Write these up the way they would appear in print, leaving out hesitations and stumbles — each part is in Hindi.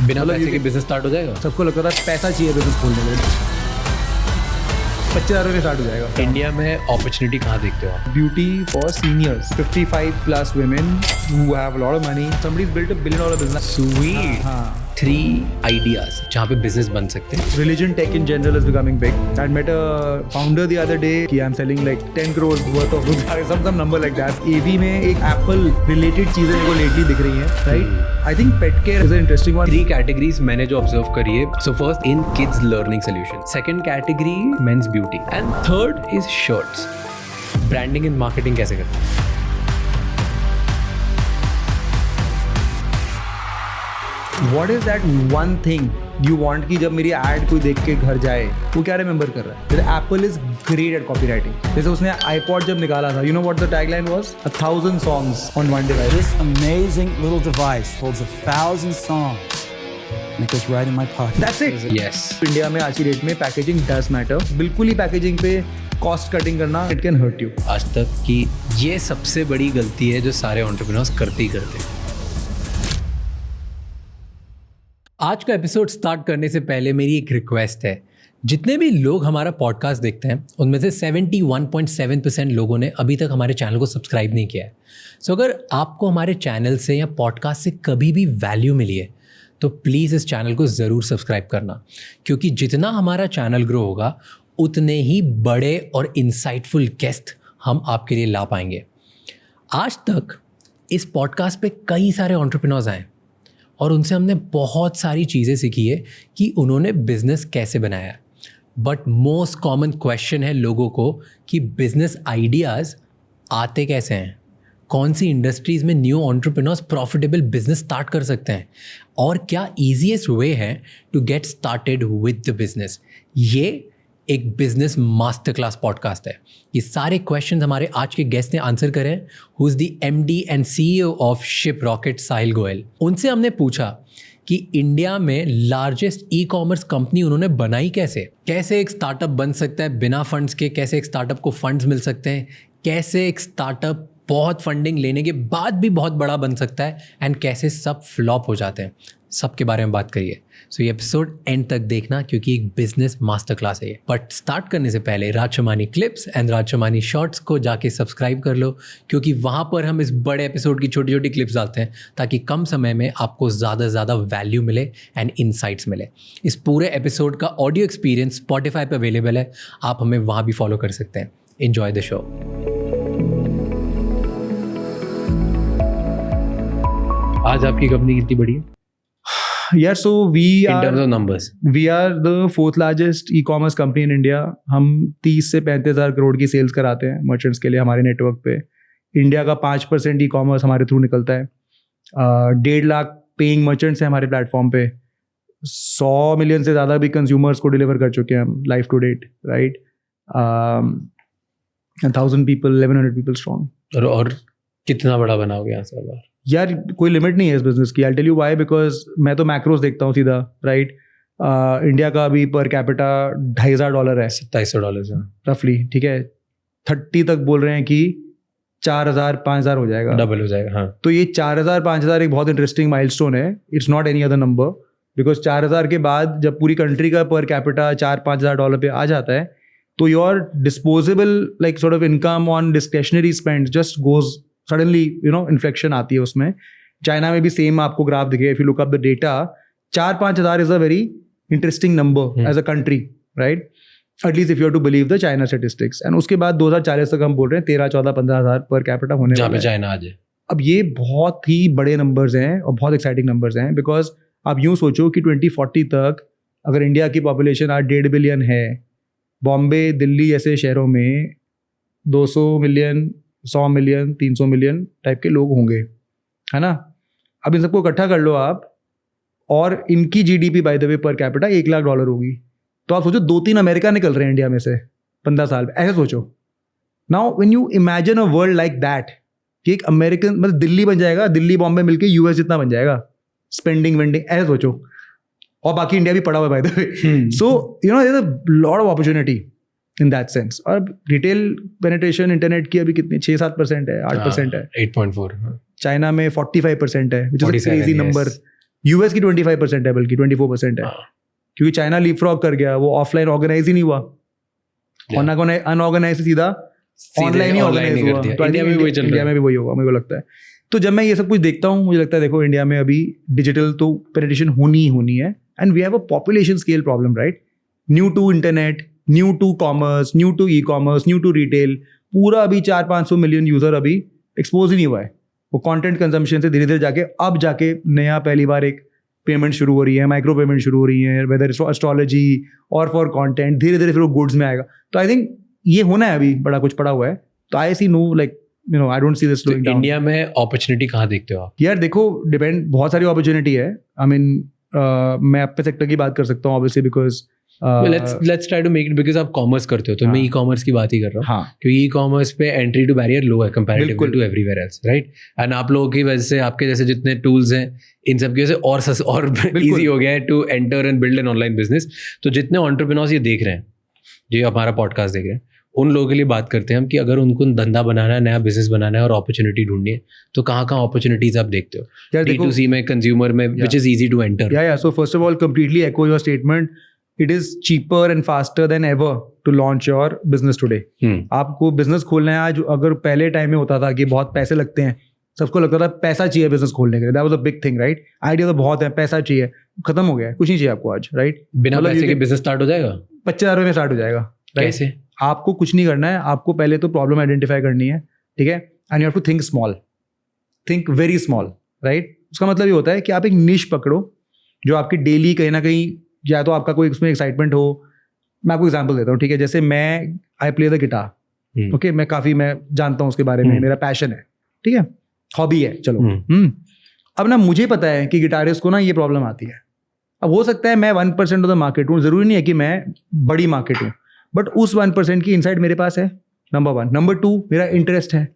बिना पैसे के बिजनेस स्टार्ट हो जाएगा? सबको लगता था पैसा चाहिए बिजनेस खोलने के लिए, 25,000 में स्टार्ट हो जाएगा। इंडिया में अपॉर्चुनिटी कहाँ देखते हो आप? Beauty for seniors, 55 plus women who have a lot of money. Somebody's built $1 billion business. Sweet. हाँ. 3 आइडियाज जहाँ पे बिजनेस बन सकते हैं। Religion tech in general is becoming big. I met a founder the other day कि I'm selling like 10 crores worth of some number like that. AV में एक Apple related चीजें मेरे को lately दिख रही हैं, right? I think pet care is an interesting one. 3 categories मैंने जो ऑब्जर्व करी है। So first in kids learning solution, second category men's beauty and third is shirts. Branding and marketing कैसे करते हैं? What is that one thing you want कि जब मेरी ad कोई देख के घर जाए वो क्या रिमेंबर कर रहा है? जैसे Apple is great at copywriting. जैसे उसने iPod जब निकाला था, you know what the tagline was? 1,000 songs on one device. This amazing little device holds 1,000 songs and it goes right in my pocket. That's it. Yes. India में आज की डेट में पैकेजिंग does matter. बिल्कुल ही पैकेजिंग पे कॉस्ट कटिंग करना it can hurt you. आज तक की ये सबसे बड़ी गलती है जो सारे एंटरप्रेन्योर्स करते ही करते हैं। आज का एपिसोड स्टार्ट करने से पहले मेरी एक रिक्वेस्ट है। जितने भी लोग हमारा पॉडकास्ट देखते हैं उनमें से 71.7% लोगों ने अभी तक हमारे चैनल को सब्सक्राइब नहीं किया है। सो अगर आपको हमारे चैनल से या पॉडकास्ट से कभी भी वैल्यू मिली है तो प्लीज़ इस चैनल को ज़रूर सब्सक्राइब करना, क्योंकि जितना हमारा चैनल ग्रो होगा उतने ही बड़े और इंसाइटफुल गेस्ट हम आपके लिए ला पाएंगे। आज तक इस पॉडकास्ट पे कई सारे एंटरप्रेन्योर्स आए और उनसे हमने बहुत सारी चीज़ें सीखी है कि उन्होंने बिज़नेस कैसे बनाया। बट मोस्ट कॉमन क्वेश्चन है लोगों को कि बिज़नेस आइडियाज़ आते कैसे हैं, कौन सी इंडस्ट्रीज़ में new entrepreneurs profitable business start कर सकते हैं, और क्या ईजीएस्ट वे है to get started with the business. ये एक बिजनेस मास्टर क्लास पॉडकास्ट है। ये सारे क्वेश्चंस हमारे आज के गेस्ट ने आंसर करे हैं, who is the MD and CEO of Shiprocket, Sahil Goyal. उनसे हमने पूछा कि इंडिया में लार्जेस्ट ई-कॉमर्स कंपनी उन्होंने बनाई कैसे एक स्टार्टअप बन सकता है बिना फंड्स के, कैसे एक स्टार्टअप को फंड्स मिल सकते हैं, कैसे एक स्टार्टअप बहुत फंडिंग लेने के बाद भी बहुत बड़ा बन सकता है, एंड कैसे सब फ्लॉप हो जाते हैं। सबके बारे में बात करिए। सो ये एपिसोड एंड तक देखना, क्योंकि एक बिजनेस मास्टर क्लास है ये। बट स्टार्ट करने से पहले राजशमानी क्लिप्स एंड राजशमानी शॉर्ट्स को जाके सब्सक्राइब कर लो, क्योंकि वहाँ पर हम इस बड़े एपिसोड की छोटी छोटी क्लिप्स डालते हैं ताकि कम समय में आपको ज़्यादा से ज़्यादा वैल्यू मिले एंड इनसाइट्स मिले। इस पूरे एपिसोड का ऑडियो एक्सपीरियंस स्पॉटिफाई पर अवेलेबल है, आप हमें वहाँ भी फॉलो कर सकते हैं। Enjoy the show. आज आपकी कंपनी कितनी बड़ी है? Yeah, so we In terms of numbers. are the 4th largest e-commerce company in India. हम 30 से 35,000 करोड़ की सेल्स कराते हैं मर्चेंट्स के लिए हमारे नेटवर्क पे। इंडिया का 5% ई-कॉमर्स हमारे थ्रू निकलता है। 1.5 लाख पेइंग मर्चेंट्स हैं हमारे प्लेटफॉर्म पे। 100 मिलियन से ज़्यादा भी कंज्यूमर्स को डिलीवर कर चुके हैं हम life to date, right? 1,000 people, 1,100 people strong. और कितना बड़ा बनाओगे यहाँ से बार? यार कोई लिमिट नहीं है इस बिजनेस की। I tell you why, because मैं तो मैक्रोस देखता हूँ सीधा, राइट? इंडिया का अभी पर कैपिटा $2,500 है, $2,700 रफली, ठीक है? 30 तक बोल रहे हैं कि 4,000 5,000 हो जाएगा, डबल हो जाएगा। हाँ, तो ये 4,000 5,000 एक बहुत इंटरेस्टिंग माइलस्टोन है। It's not any other number, because 4,000 के बाद जब पूरी कंट्री का पर कैपिटा $4-5,000 पे आ जाता है तो your disposable like sort of income on discretionary spend just goes suddenly, inflection आती है उसमें। चाइना में भी सेम आपको ग्राफ दिखे, if you look up the data, 4-5 हज़ार is a very interesting number as a country, right? At least if you have to believe the China statistics. And उसके बाद 2040 तक हम बोल रहे हैं 13-14-15 हज़ार पर कैपिटा होने जहाँ पे वाला है। चाइना आ जाए। अब ये बहुत ही बड़े नंबर्स हैं और बहुत एक्साइटिंग नंबर्स हैं, बिकॉज आप यूँ सोचो कि 2040 तक अगर इंडिया की पॉपुलेशन आज 1.5 बिलियन है, बॉम्बे दिल्ली जैसे शहरों में 200 मिलियन 100 मिलियन 300 मिलियन टाइप के लोग होंगे, है ना? अब इन सबको इकट्ठा कर लो आप, और इनकी GDP bye the way per capita $1 lakh होगी। तो आप सोचो 2-3 अमेरिका निकल रहे हैं इंडिया में से 15 साल में, ऐसे सोचो। Now when you imagine a world like that, कि एक अमेरिकन मतलब दिल्ली बन जाएगा, दिल्ली बॉम्बे मिलके US जितना बन जाएगा, स्पेंडिंग वेंडिंग, ऐसे सोचो। और बाकी इंडिया भी पड़ा हुआ है by the way. So there is a lot of opportunity in that sense. और रिटेल पेनिट्रेशन इंटरनेट की अभी कितनी 6-7% है, 8% है। 8.4। चाइना में 45% है, which is a crazy number. US की 25% है, बल्कि 24% है, क्योंकि चाइना लीपफ्रॉग कर गया, वो ऑफलाइन ऑर्गेनाइज ही नहीं हुआ, और अनऑर्गेनाइज सीधा ऑनलाइन ही ऑर्गेनाइज हुआ। तो इंडिया में भी वही होगा, मेरे को लगता है। तो जब मैं ये सब कुछ देखता हूँ, मुझे लगता है देखो इंडिया में अभी डिजिटल तो पेनिट्रेशन होनी ही होनी है, and we have a population scale problem, right? New to internet, new to commerce, new to e commerce, new to retail, पूरा अभी 400-500 मिलियन यूजर अभी एक्सपोज ही नहीं हुआ है। वो कंटेंट कंजम्पशन से धीरे धीरे जाके नया पहली बार एक पेमेंट शुरू हो रही है, माइक्रो पेमेंट शुरू हो रही है, वेदर एस्ट्रोलॉजी और फॉर कंटेंट, धीरे धीरे फिर वो गुड्स में आएगा। तो आई थिंक ये होना है, अभी बड़ा कुछ पड़ा हुआ है। तो I see no like I don't see this slowing down. India में अपॉर्चुनिटी कहाँ देखते हो आप? यार देखो, डिपेंड, बहुत सारी अपॉर्चुनिटी है। आई मीन मैं अपने सेक्टर की बात कर सकता हूँ obviously, because let's try to make it, because आप कॉमर्स करते हो, तो मैं ई कॉमर्स की बात ही कर रहा हूँ। हाँ, क्योंकि ई कॉमर्स पे एंट्री टू बैरियर लो है comparatively to everywhere else, right? And आप लोगों की वजह से, आपके जैसे जितने टूल्स हैं, इन सब की वजह से और इजी हो गया है to enter and build an online business. तो जितने एंटरप्रेन्योर्स ये देख रहे हैं, जो हमारा पॉडकास्ट देख रहे हैं, उन लोगों के लिए बात करते हैं हम कि अगर उनको धंधा बनाना है, नया बिजनेस बनाना है और अपॉर्चुनिटी ढूंढनी है, तो कहाँ अपॉर्चुनिटीज आप देखते हो? D2C में, कंज्यूमर में, which is easy to enter? या so first of all completely echo your statement, it is cheaper and faster than ever to launch your business today. आपको बिजनेस खोलना है आज, अगर पहले टाइम में होता था कि बहुत पैसे लगते हैं, सबको लगता था पैसा चाहिए बिजनेस खोलने के लिए, that was a big thing, right? Idea तो बहुत है, पैसा चाहिए, खत्म हो गया है, कुछ नहीं चाहिए आपको आज, राइट? बिना पैसे के बिजनेस स्टार्ट हो जाएगा? 25,000 में स्टार्ट हो जाएगा। कैसे? आपको कुछ नहीं करना है, आपको पहले तो प्रॉब्लम आइडेंटिफाई करनी है, ठीक है? And you have to think small, think very small, right? उसका मतलब ये होता है कि आप एक निश पकड़ो जो आपकी डेली कहीं ना कहीं, या तो आपका कोई उसमें एक्साइटमेंट हो। मैं आपको एग्जांपल देता हूँ, ठीक है? जैसे मैं I play the guitar, okay, मैं जानता हूँ उसके बारे में, मेरा पैशन है, ठीक है, हॉबी है, चलो। अब ना मुझे पता है कि गिटारिस्ट को ना ये प्रॉब्लम आती है। अब हो सकता है मैं 1% ऑफ द मार्केट हूँ, जरूरी नहीं है कि मैं बड़ी मार्केट हूँ, बट उस 1% की इनसाइट मेरे पास है, नंबर 1। नंबर 2, मेरा इंटरेस्ट है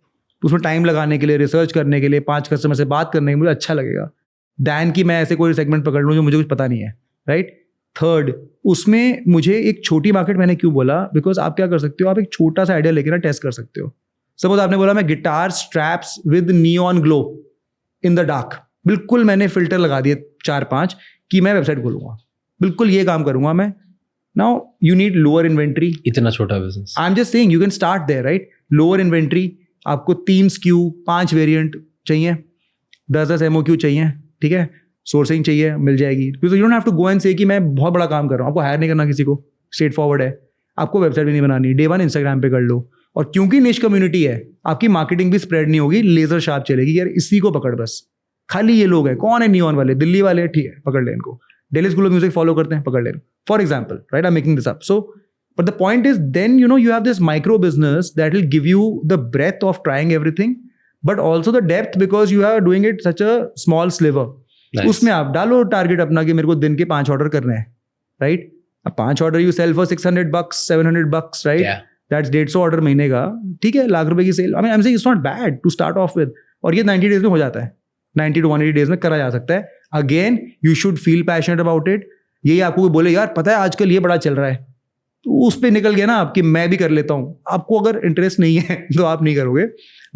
उसमें टाइम लगाने के लिए, रिसर्च करने के लिए, 5 कस्टमर से बात करने के लिए मुझे अच्छा लगेगा, दैन कि मैं ऐसे कोई सेगमेंट पकड़ लूँ जो मुझे कुछ पता नहीं है, राइट? थर्ड, उसमें मुझे एक छोटी मार्केट, मैंने क्यों बोला? बिकॉज आप क्या कर सकते हो, आप एक छोटा सा आइडिया लेकर ना टेस्ट कर सकते हो। सपोज आपने बोला मैं guitar straps with neon glow in the dark, बिल्कुल मैंने फिल्टर लगा दिए 4-5 कि मैं वेबसाइट खोलूंगा, बिल्कुल ये काम करूंगा मैं। Now you need lower inventory. इतना छोटा business, I am just saying you can start there, right? Lower inventory, आपको 3 SKU, 5 वेरिएंट चाहिए, 10 MOQ चाहिए, ठीक है? सोर्सिंग चाहिए, मिल जाएगी। Because you don't have to go and say कि मैं बहुत बड़ा काम कर रहा हूँ, आपको हायर नहीं करना किसी को, स्ट्रेट फॉरवर्ड है। आपको वेबसाइट भी नहीं बनानी, डे 1 इंस्टाग्राम पे कर लो, और क्योंकि निश कम्युनिटी है, आपकी मार्केटिंग भी स्प्रेड नहीं होगी, लेजर शार्प चलेगी, यार इसी को पकड़, बस खाली ये लोग हैं, कौन है नियॉन वाले, दिल्ली वाले, ठीक है पकड़ ले इनको, daily school of music follow करते हैं, पकड़ ले, for example, right? I am making this up. So but the point is then you have this micro business that will give you the breadth of trying everything, but also the depth, because you are doing it such a small sliver. उसमें आप डालो टारगेट अपना कि मेरे को दिन के 5 ऑर्डर करने हैं, राइट? अब 5 order you sell for $600, $700, right? That's 150 order महीने का, ठीक है, लाख रुपए की sale. I am saying it's not bad to start off with, और ये 90 डेज में हो जाता है, 90 to 180 डेज में करा जा सकता है। Again you should feel passionate about it. यही आपको बोले यार पता है आजकल ये बड़ा चल रहा है, तो उस पर निकल गया ना आपकी, मैं भी कर लेता हूँ। आपको अगर इंटरेस्ट नहीं है तो आप नहीं करोगे,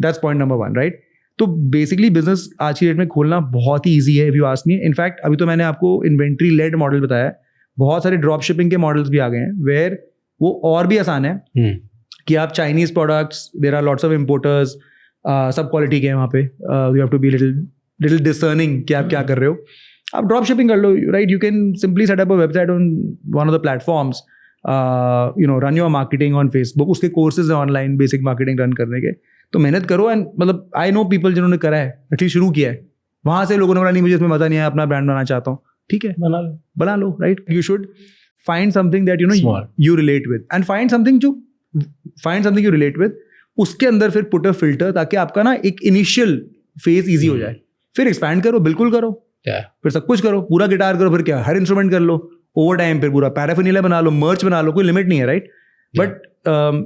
दैट्स पॉइंट नंबर 1, राइट? तो बेसिकली बिजनेस आज की डेट में खोलना बहुत ही ईजी है, if you ask me. In fact अभी तो मैंने आपको इन्वेंट्री लेड मॉडल बताया, बहुत सारे ड्रॉप शिपिंग के मॉडल्स भी आ गए हैं, वेयर वो और भी आसान है कि आप Chinese products, there are lots of importers, सब क्वालिटी के हैं वहाँ पे, you have to be little discerning कि आप क्या कर रहे हो। आप ड्रॉप शिपिंग कर लो, right? You can simply set up a website on one of the platforms, run your marketing on Facebook, उसके कोर्सेज है ऑनलाइन बेसिक मार्केटिंग रन करने के। तो मेहनत करो, एंड मतलब आई नो पीपल जिन्होंने करा है, एटलीस्ट शुरू किया है, वहाँ से लोगों ने बोला नहीं मुझे इसमें मजा नहीं है, अपना ब्रांड बनाना चाहता हूँ, ठीक है बना लो, right? You should find something that you relate with, and find something you relate with, उसके अंदर फिर पुट अ फिल्टर, ताकि आपका ना एक इनिशियल फेज ईजी हो जाए, फिर एक्सपैंड करो, बिल्कुल करो, फिर सब कुछ करो, पूरा गिटार करो, फिर क्या हर इंस्ट्रूमेंट कर लो, ओवर टाइम फिर पूरा पैराफिनिला बना लो, मर्च बना लो, कोई लिमिट नहीं है, right? But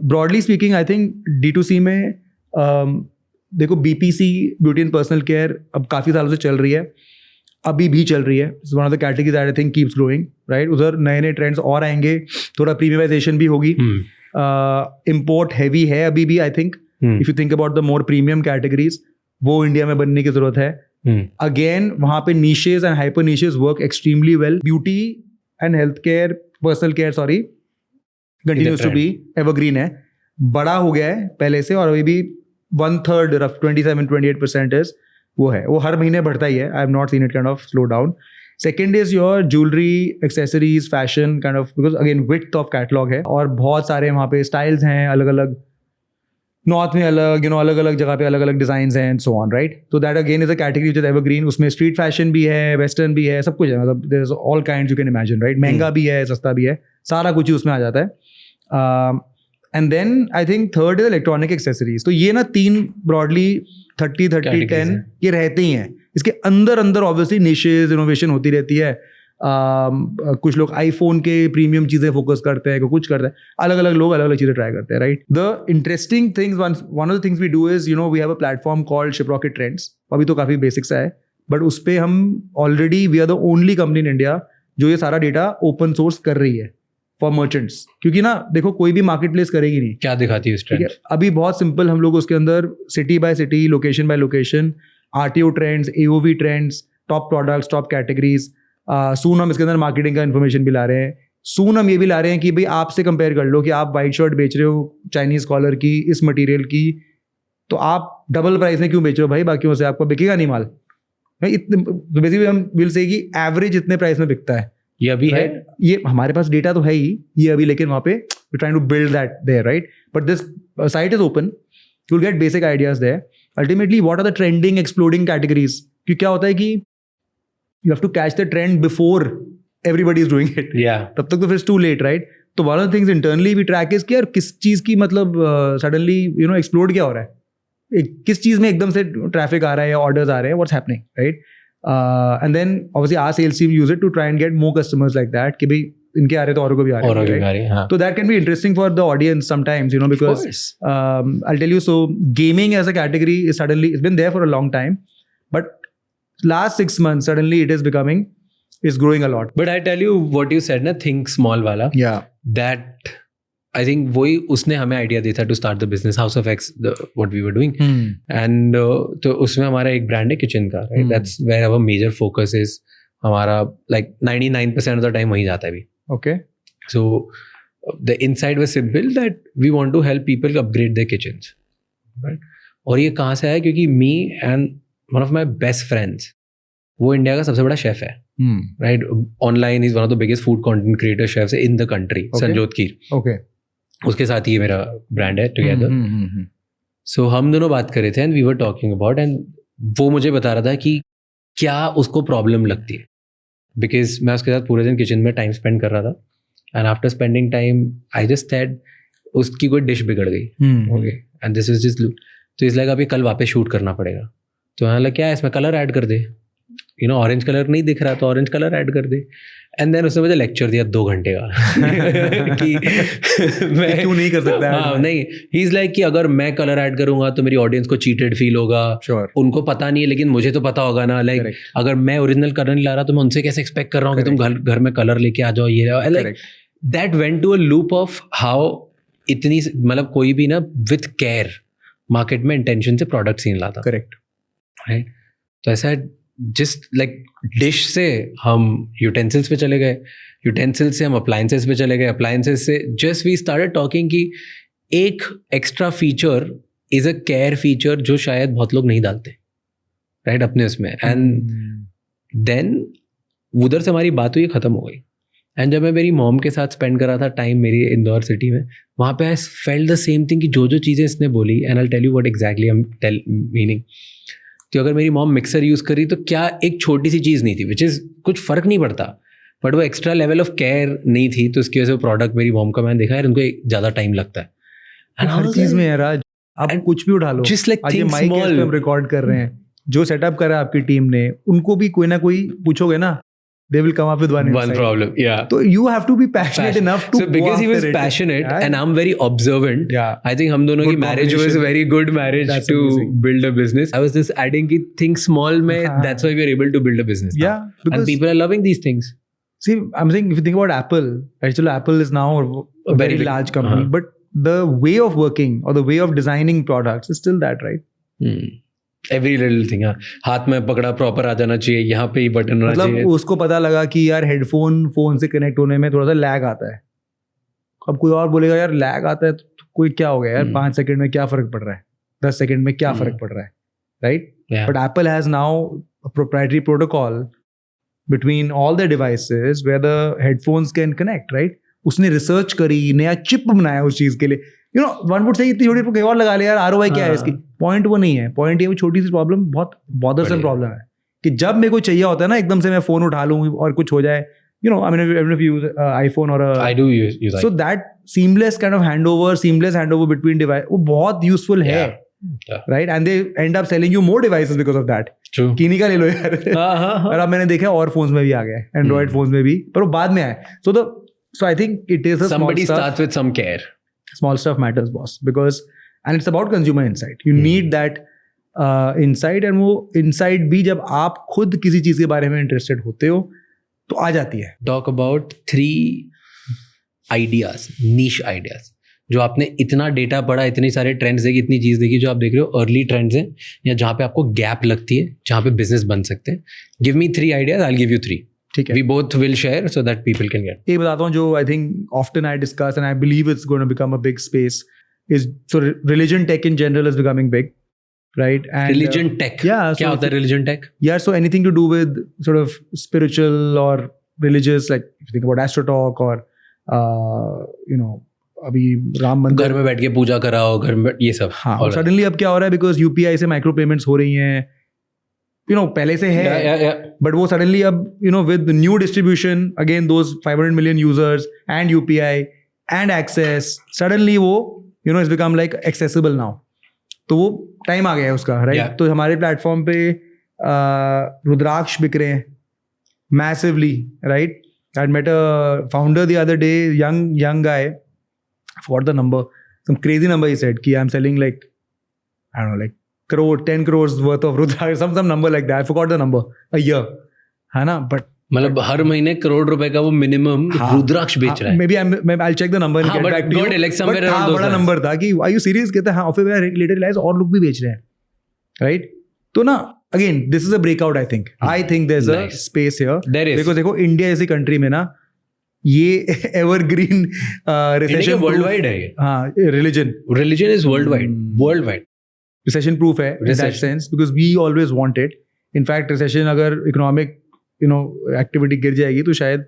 broadly speaking I think D2C में देखो, BPC, beauty and personal care, अब काफ़ी सालों से चल रही है, अभी भी चल रही है, one of the categories I think keeps growing, right? उधर नए नए ट्रेंड्स और आएंगे, थोड़ा प्रीमियमाइजेशन भी होगी, इम्पोर्ट हैवी है अभी भी, I think if you think about the more premium categories, वो इंडिया में बनने की जरूरत है, Again, वहाँ पे niches and hyper niches work extremely well. Beauty and healthcare, personal care, sorry, continues to be evergreen है. बड़ा हो गया है पहले से और अभी भी 1/3 रफ 27-28% is वो है. वो हर महीने बढ़ता ही है. I have not seen it kind of slow down. Second is your jewelry, accessories, fashion kind of, because again width of catalog है और बहुत सारे वहाँ पे styles हैं अलग अलग. नॉर्थ में अलग, अलग अलग जगह पे अलग अलग डिजाइन हैं एंड सो ऑन, राइट. तो that again is a category which is evergreen. उसमें स्ट्रीट फैशन भी है, वेस्टर्न भी है, सब कुछ है. मतलब there is all kinds you can imagine, right. महंगा भी है, सस्ता भी है, सारा कुछ ही उसमें आ जाता है. And then I think third is electronic accessories. तो ये ना 3 ब्रॉडली 30-30-10 ये रहते ही हैं. इसके अंदर अंदर ऑब्वियसली निशेज, इनोवेशन होती रहती है. कुछ लोग आईफोन के प्रीमियम चीज़ें फोकस करते हैं, कुछ करते हैं, अलग अलग लोग अलग अलग चीज़ें ट्राई करते हैं, right. The interesting things, one of the things we do is we have a platform called Shiprocket trends. अभी तो काफ़ी बेसिक सा है, बट उस पर हम already we are the only company in India जो ये सारा डेटा ओपन सोर्स कर रही है फॉर मर्चेंट्स. क्योंकि ना देखो कोई भी मार्केट प्लेस करेगी नहीं. क्या दिखाती है उस ट्रेंड? अभी बहुत सिंपल, हम लोग उसके अंदर city by city, location by location, RTO trends, AOV trends, top products, top categories. Soon हम इसके अंदर मार्केटिंग का इन्फॉर्मेशन भी ला रहे हैं. सून हम ये भी ला रहे हैं कि भाई आपसे कंपेयर कर लो कि आप वाइट शर्ट बेच रहे हो चाइनीज कॉलर की, इस मटेरियल की, तो आप डबल प्राइस में क्यों बेच रहे हो भाई, बाकियों से आपको बिकेगा नहीं माल. बेसिकली हम विल से कि एवरेज इतने प्राइस में बिकता है. ये अभी है, ये हमारे पास डेटा तो है ही ये अभी, लेकिन वहाँ पे we trying to build that there, right. But this site is open, you will get basic ideas there. Ultimately what are the trending exploding categories, क्योंकि क्या होता है कि you have to catch the trend before everybody is doing it. Yeah. तब तक तो फिर it's too late, right? तो one of the things internally we track is कि यार किस चीज़ की मतलब suddenly explode क्या हो रहा है, किस चीज़ में एकदम से ट्रैफिक आ रहा है या ऑर्डर्स आ रहे हैं, what's happening, right? And then obviously our sales team use it to try and get more customers like that कि भाई इनके आ रहे तो औरों को भी आ रहे हैं, right? So that can be interesting for the audience sometimes, because I'll tell you, so gaming as a category is suddenly, it's been there for a long time, but last 6 months suddenly it's growing a lot. But I tell you what you said na, think small wala, Yeah. that I think वही उसने हमें आइडिया दिया था to start the business House of X, what we were doing. And तो उसमें हमारा एक ब्रांड है किचन का, right? That's where our major focus is. हमारा like 99% of the time वहीं जाता है अभी. Okay. So the insight was simple, that we want to help people upgrade their kitchens, right? और ये कहाँ से आया, क्योंकि me and one of my best friends, वो इंडिया का सबसे बड़ा शेफ है, right. Online is one of the biggest food content creator chefs in the country, Sanjyot Keer. Okay. उसके साथ ही मेरा ब्रांड है टुगेदर. सो हम दोनों बात कर रहे थे and we were talking about, and वो मुझे बता रहा था कि क्या उसको प्रॉब्लम लगती है, बिकॉज मैं उसके साथ पूरे दिन किचन में टाइम स्पेंड कर रहा था. And after spending time I just said उसकी कोई डिश बिगड़ गई, okay, and this is just, तो इस लाइक अभी कल वापस शूट करना पड़ेगा. तो मैंने लगा क्या है इसमें, कलर ऐड कर दे, ऑरेंज कलर नहीं दिख रहा तो ऑरेंज कलर ऐड कर दे. एंड देन उसने मुझे लेक्चर दिया 2 घंटे का कि मैं क्यों नहीं कर सकता. हाँ, नहीं, ही इज लाइक कि अगर मैं कलर ऐड करूंगा तो मेरी ऑडियंस को चीटेड फील होगा. Sure. उनको पता नहीं है लेकिन मुझे तो पता होगा ना. लाइक अगर मैं ओरिजिनल कलर नहीं ला रहा तो मैं उनसे कैसे एक्सपेक्ट कर रहा हूँ कि तुम घर में कलर लेके आ जाओ, ये like that went to a loop of how इतनी, मतलब कोई भी ना विथ केयर मार्केट में इंटेंशन से प्रोडक्ट सीन लाता. Correct, right. तो ऐसा जस्ट लाइक डिश से हम यूटेंसिल्स पे चले गए, यूटेंसिल्स से हम अप्लायंसेस पे चले गए, अप्लायंसेस से जस्ट वी स्टार्टेड टॉकिंग कि एक extra feature is a care feature जो शायद बहुत लोग नहीं डालते, राइट, अपने उसमें. एंड देन उधर से हमारी बात हुई, ख़त्म हो गई. एंड जब मैं मेरी मॉम के साथ स्पेंड कर रहा था टाइम मेरी इंदौर सिटी में, वहाँ पे I felt the same thing कि जो चीज़ें इसने बोली, and I tell you what exactly I am meaning. तो अगर मेरी मॉम मिक्सर यूज़ करी तो क्या एक छोटी सी चीज़ नहीं थी, विच इज़ कुछ फ़र्क नहीं पड़ता, बट वो एक्स्ट्रा लेवल ऑफ केयर नहीं थी, तो उसकी वजह से वो प्रोडक्ट मेरी मॉम का मैंने देखा है उनको ज़्यादा टाइम लगता है. हर चीज़ में यार आज आप कुछ भी उठा लो, just like आज ये think माइक small. हम रिकॉर्ड कर रहे हैं, जो सेटअप करा है आपकी टीम ने, उनको भी कोई ना कोई पूछोगे ना, they will come up with one problem. Yeah. So you have to be passionate enough to so because he was passionate and I'm very observant, I think हम दोनों की marriage was a very good marriage. That's to amazing. Build a business. I was just adding कि think small में, that's why we are able to build a business now. Yeah, because and people are loving these things. See, I'm saying if you think about Apple, actually Apple is now a very large company, but the way of working or the way of designing products is still that, right? Every little thing, हाथ में पकड़ा प्रॉपर आ जाना चाहिए, यहाँ पे ही बटन होना चाहिए. मतलब उसको पता लगा कि यार हेडफोन फोन से कनेक्ट होने में थोड़ा सा लैग आता है. अब कोई और बोलेगा यार लैग आता है तो कोई क्या हो गया यार, 5 सेकंड में क्या फर्क पड़ रहा है, 10 सेकंड में क्या फर्क पड़ रहा है, right? But Apple has now a proprietary protocol between all their devices where the headphones can connect, right? उसने रिसर्च करी, नया चिप बनाया उस चीज के लिए. You know, one would say इतनी छोटी कहीं और लगा ले यार, ROI क्या है इसकी? पॉइंट वो नहीं है. पॉइंट ये वो छोटी सी प्रॉब्लम बहुत बॉदरसम प्रॉब्लम है कि जब मेरे को चाहिए होता है ना एकदम से मैं फोन उठा लूँ और कुछ हो जाए. You know, I mean, if you use iPhone or I do use so that seamless kind of handover between device वो बहुत useful है. Right? And they end up selling you more devices because of that. True. कीनी का ले लो यार. और अब मैंने देखा और phones में भी आ गया है, Android phones में भी, पर वो बाद में आए. So I think it is a somebody small starts with some care. Small stuff matters, boss, because and it's about consumer insight. You need that insight, and वो insight भी जब आप खुद किसी चीज के बारे में interested होते हो तो आ जाती है. Talk about 3 ideas, niche ideas. जो आपने इतना डेटा पढ़ा, इतनी सारे ट्रेंड्स देखी, इतनी चीज देखी, जो आप देख रहे हो अर्ली ट्रेंड्स हैं या जहाँ पे आपको गैप लगती है, जहाँ पे बिजनेस बन सकते हैं. Give me 3 ideas, I'll give you 3. ठीक है. We both will share so that people can get. एक बताता हूँ जो I think often I discuss and I believe it's going to become a big space is so religion tech in general is becoming big, right? And Religion tech. yeah, क्या so होता है religion tech? yeah, so anything to do with sort of spiritual or religious, like if you think about AstroTalk or you know अभी राम मंदिर, घर में बैठ के पूजा कराओ, घर में ये सब. हाँ, और सडनली अब क्या हो रहा है बिकॉज यूपीआई से माइक्रो पेमेंट्स हो रही हैं, यू नो पहले से है, बट वो सडनली अब you know with new distribution again those 500 million users and UPI and access, suddenly वो you know it's become like accessible now. तो वो टाइम आ गया है उसका, राइट? तो हमारे प्लेटफॉर्म पे रुद्राक्ष बिक रहे हैं massively, right? I met a founder the other day, young guy, I forgot the number, some crazy number he said कि I'm selling like I don't know like 10 crores worth of Rudraksh, some number like that. I forgot the number, a year, है ना? But मतलब हर महीने करोड़ रुपए का वो मिनिमम रुद्राक्ष बेच रहा है. maybe I'll check the number and get back to you. Like somewhere around those बड़ा lines. नंबर था कि are you serious? कहते हैं हाँ, और फिर मैंने later realized और लोग भी बेच रहे हैं, right? तो ना again this is a breakout. I think there's a space here. There is. because देखो इंडिया जैसी कंट्री में ना ये एवरग्रीन रिसेशन वर्ल्ड वाइड है ये. हाँ, religion is world wide recession proof है in that sense because we always want it. in fact recession अगर इकोनॉमिक यू नो एक्टिविटी गिर जाएगी तो शायद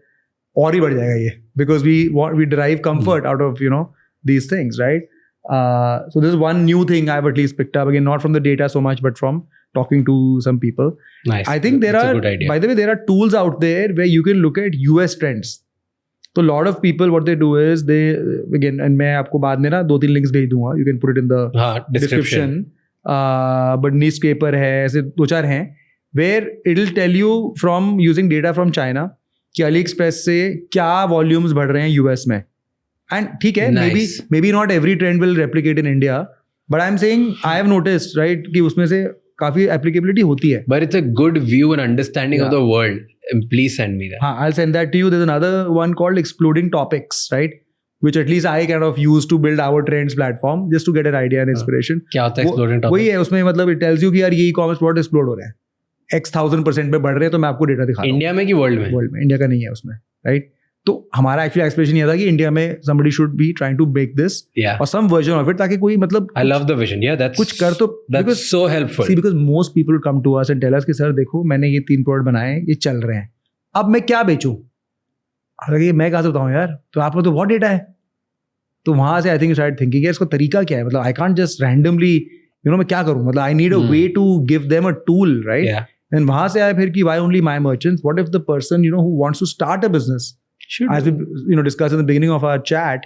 और ही बढ़ जाएगा ये, because we derive comfort out of you know these things, right? So this is one new thing I've at least picked up, again not from the data so much but from talking to some people. Nice. I think there That's are, a good idea. by the way, there are tools out there where you can look at US trends. So a lot of people what they do is they again, and मैं आपको बाद में ना 2-3 links भेज दूंगा, you can put it in the description. But newspaper है, ऐसे 2-4 हैं where it'll tell you from using data from China कि AliExpress से क्या volumes बढ़ रहे हैं US में. And ठीक है, Nice. maybe not every trend will replicate in India, but I'm saying I have noticed, right, कि उसमें से काफी applicability होती है. But it's a good view and understanding of the world. Please send me that. हाँ, I'll send that to you. There's another one called Exploding Topics, right? Which at least I kind of use to build our trends platform just to get an idea and inspiration. क्या होता है Exploding Topics? वही है, उसमें मतलब it tells you कि यार ये e-commerce प्रोडक्ट एक्सप्लोड हो रहे हैं, X 1000% पे बढ़ रहे हैं, तो मैं आपको डेटा दिखा रहा हूँ. इंडिया में कि वर्ल्ड में? वर्ल्ड में, इंडिया का नहीं है उसमें, राइट? तो हमारा एक्चुअली एक्सपेक्टेशन ये था कि इंडिया में somebody should be trying to make this or some version of it, ताकि कोई मतलब I love the vision. Yeah, that's कुछ कर तो that's so helpful. See, because most people come to us and tell us कि सर देखो मैंने ये 3 प्रोडक्ट बनाए, ये चल रहे हैं, अब मैं क्या बेचूं? हालांकि मैं कहाँ से बताऊँ यार, तो आप लोग तो बहुत डेटा है. तो वहां से आई थिंक स्टार्ट थिंकिंग इसको तरीका क्या है, मतलब I can't just randomly you know मैं क्या करूं, मतलब I need a way to give them a tool, right? And वहां से आया फिर कि why only my merchants, what if the person you know who wants to start a business, as we you know discussed in the beginning of our chat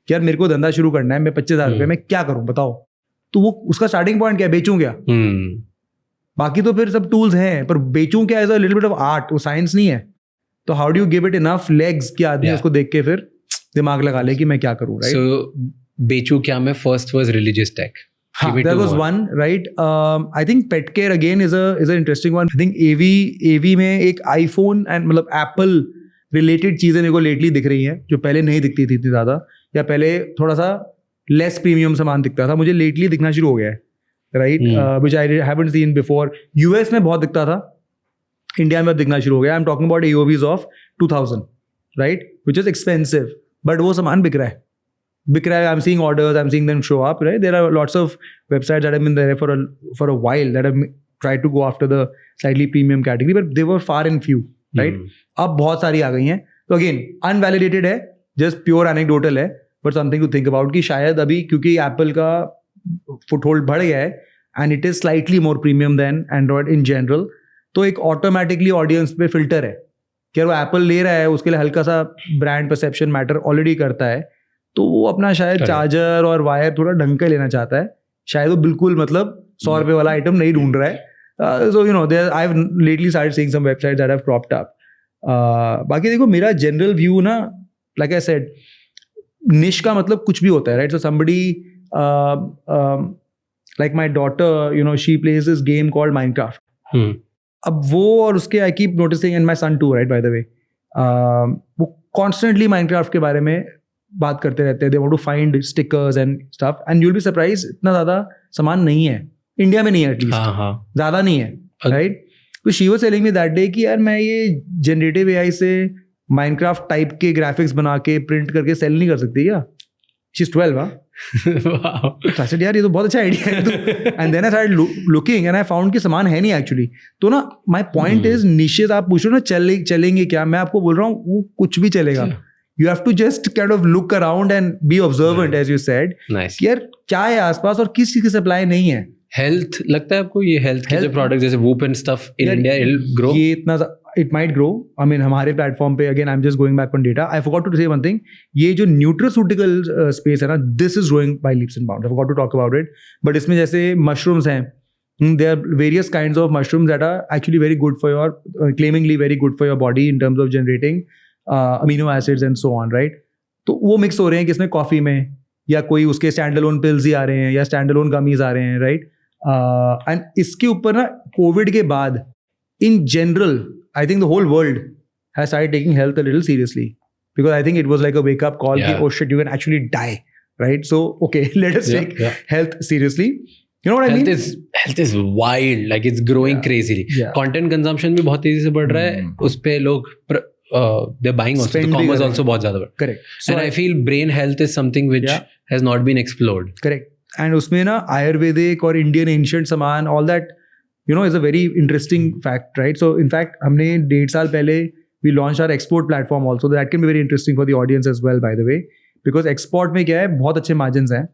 कि यार मेरे को धंधा शुरू करना है, मैं 25,000 रुपए में क्या करूं बताओ, तो वो उसका स्टार्टिंग पॉइंट क्या है, बेचूं क्या? बाकी तो फिर सब टूल्स हैं, पर बेचूं क्या is a little bit of art, वो साइंस नहीं है. तो how do you give it enough legs कि आदमी उसको देख के फिर दिमाग लगा ले कि मैं क्या करूं, राइट? सो बेचूं क्या में first was religious tech. There was one, right? I think pet care again is an interesting one. I think AV में एक iPhone and मतलब Apple related चीजें मेरे को lately दिख रही हैं जो पहले नहीं दिखती थी इतनी ज़्यादा, या पहले थोड़ा सा लेस प्रीमियम सामान दिखता था, मुझे lately दिखना शुरू हो गया है. right? Which I haven't seen before. US में बहुत दिखता था, इंडिया में दिखना शुरू हो गया. I'm talking about AOVs of 2000, right? Which is expensive, but वो सामान बिक रहा है. I'm seeing orders, I'm seeing them show up, right? There are lots of websites that have been there for a while that have tried to go after the slightly premium category, but they were far and few, right? अब बहुत सारी आ गई हैं. तो again, unvalidated है, just pure anecdotal है, but something to think about कि शायद अभी क्योंकि Apple का foothold बढ़ गया है and it is slightly more premium than Android in general, तो एक automatically audience पे filter है कि वो Apple ले रहा है, उसके लिए हल्का सा brand perception matter already करता है, तो वो अपना शायद चार्जर और वायर थोड़ा ढंग का लेना चाहता है. शायद वो बिल्कुल मतलब 100 रुपये वाला आइटम नहीं ढूंढ रहा है. So you know, I've lately started seeing some websites that have cropped up. बाकी देखो मेरा general view ना, like I said, niche का मतलब कुछ भी होता है, right? So somebody like my daughter, you know, she plays this game called Minecraft. अब वो और उसके I keep noticing, and my son too, right, by the way, वो constantly Minecraft के बारे में बात करते रहते हैं. They want to find stickers and stuff, and you'll be surprised इतना ज़्यादा सामान नहीं है इंडिया में, नहीं है एटलीस्ट, ज़्यादा नहीं है, राइट? तो she was telling me that day कि यार मैं ये जनरेटिव एआई से माइनक्राफ्ट टाइप के ग्राफिक्स बना के प्रिंट करके सेल नहीं कर सकती क्या? She is 12. I said यार ये तो बहुत अच्छा आइडिया है. And then I started looking and I found कि सामान है नहीं एक्चुअली. तो ना माय पॉइंट इज निशेस आप पूछो ना चलेंगे क्या, मैं आपको बोल रहा हूँ वो कुछ भी चलेगा. You have to just kind of look around and be observant, as you said. Nice. यार क्या है आसपास और किस चीज की सप्लाई नहीं है. हेल्थ लगता है आपको ये हेल्थ के जो प्रोडक्ट जैसे whoop and stuff in India it grow? ये इतना it might grow. I mean हमारे प्लेटफॉर्म पे again I'm just going back on data. I forgot to say one thing. ये जो nutraceutical space है ना, this is growing by leaps and bounds. I forgot to talk about it. But इसमें जैसे mushrooms हैं, there are various kinds of mushrooms that are actually very good for your claimingly very good for your body in terms of generating amino acids and so on, right? तो वो मिक्स हो रहे हैं कि इसमें कॉफी में, या कोई उसके स्टैंड अलोन पिल्स ही आ रहे हैं या स्टैंड अलोन गमीज आ रहे हैं, राइट? एंड इसके ऊपर ना कोविड के बाद in general I think the whole world has started taking health a little seriously, because I think it was like a wake up call कि oh shit you can actually die, right? So okay, let us take health seriously. You know what I mean? Health is wild, like it's growing crazily. Content consumption भी बहुत तेजी से बढ़ रहा है, उस पे लोग they're buying also, the commerce also बहुत ज़्यादा बढ़. Correct. So and I feel brain health is something which has not been explored. Correct. And उसमें ना आयुर्वेदिक और इंडियन एंशिएंट सामान, all that, you know, is a very interesting fact, right? So in fact हमने 1.5 साल पहले we launched our export platform also. That can be very interesting for the audience as well, by the way, because export में क्या है, बहुत अच्छे margins हैं,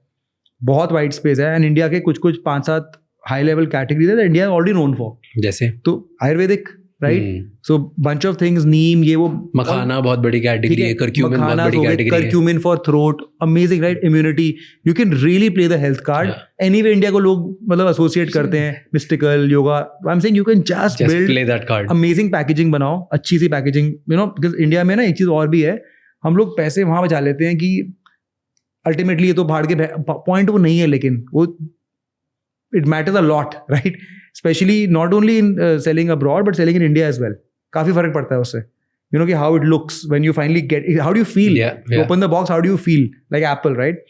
बहुत वाइड स्पेस है, एंड इंडिया के कुछ 5-7 हाई लेवल कैटेगरीज है इंडिया ऑलरेडी नोन फॉर. जैसे तो ayurvedic, right? So bunch of things, neem, ये वो, मखाना बहुत बड़ी कैटेगरी है, करक्यूमिन बहुत बड़ी कैटेगरी है, curcumin for throat, amazing, right? Immunity, you can really play the health card. Anyway India को लोग मतलब एसोसिएट करते हैं mystical, yoga. I am saying you can just build play that card. Amazing packaging बनाओ, अच्छी सी packaging, you know, because India में ना एक चीज और भी है, हम लोग पैसे वहां बचा लेते हैं कि अल्टीमेटली ये तो भाड़ के पॉइंट वो नहीं है, लेकिन वो it matters a lot, right? Specially not only in selling abroad but selling in India as well. काफी फर्क पड़ता है उससे, यू नो, कि how it looks when you finally get, how do you feel, open the box, how do you feel like Apple, right?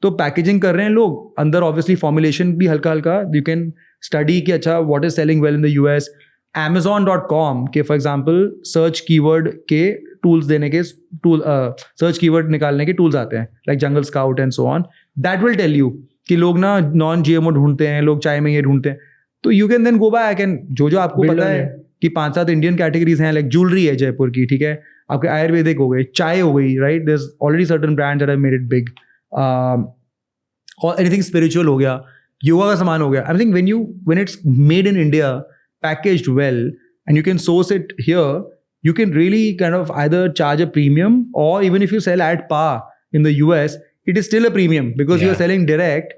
तो पैकेजिंग कर रहे हैं लोग, अंदर ऑब्वियसली फॉर्मुलेशन भी हल्का हल्का यू कैन स्टडी कि अच्छा what is selling well in the US. Amazon.com के फॉर एग्जाम्पल सर्च कीवर्ड के टूल्स देने के टूल, सर्च कीवर्ड निकालने के टूल्स आते हैं, like Jungle Scout and so on. That will tell you कि लोग ना नॉन GMO ढूंढते हैं, लोग चाय में ये ढूंढते हैं. तो you can then go back and जो आपको पता है कि 5-7 इंडियन कैटेगरीज हैं, लाइक ज्वेलरी है जयपुर की, ठीक है, आपके आयुर्वेदिक हो गए, चाय हो गई, right? There is already certain brands that have made it big, और एनीथिंग स्पिरिचुअल हो गया, योगा का सामान हो गया. I think when it's made in India, packaged well, and you can source it here, you can really kind of either charge a premium, or even if you sell at par in the US, it is still a premium because you are selling direct.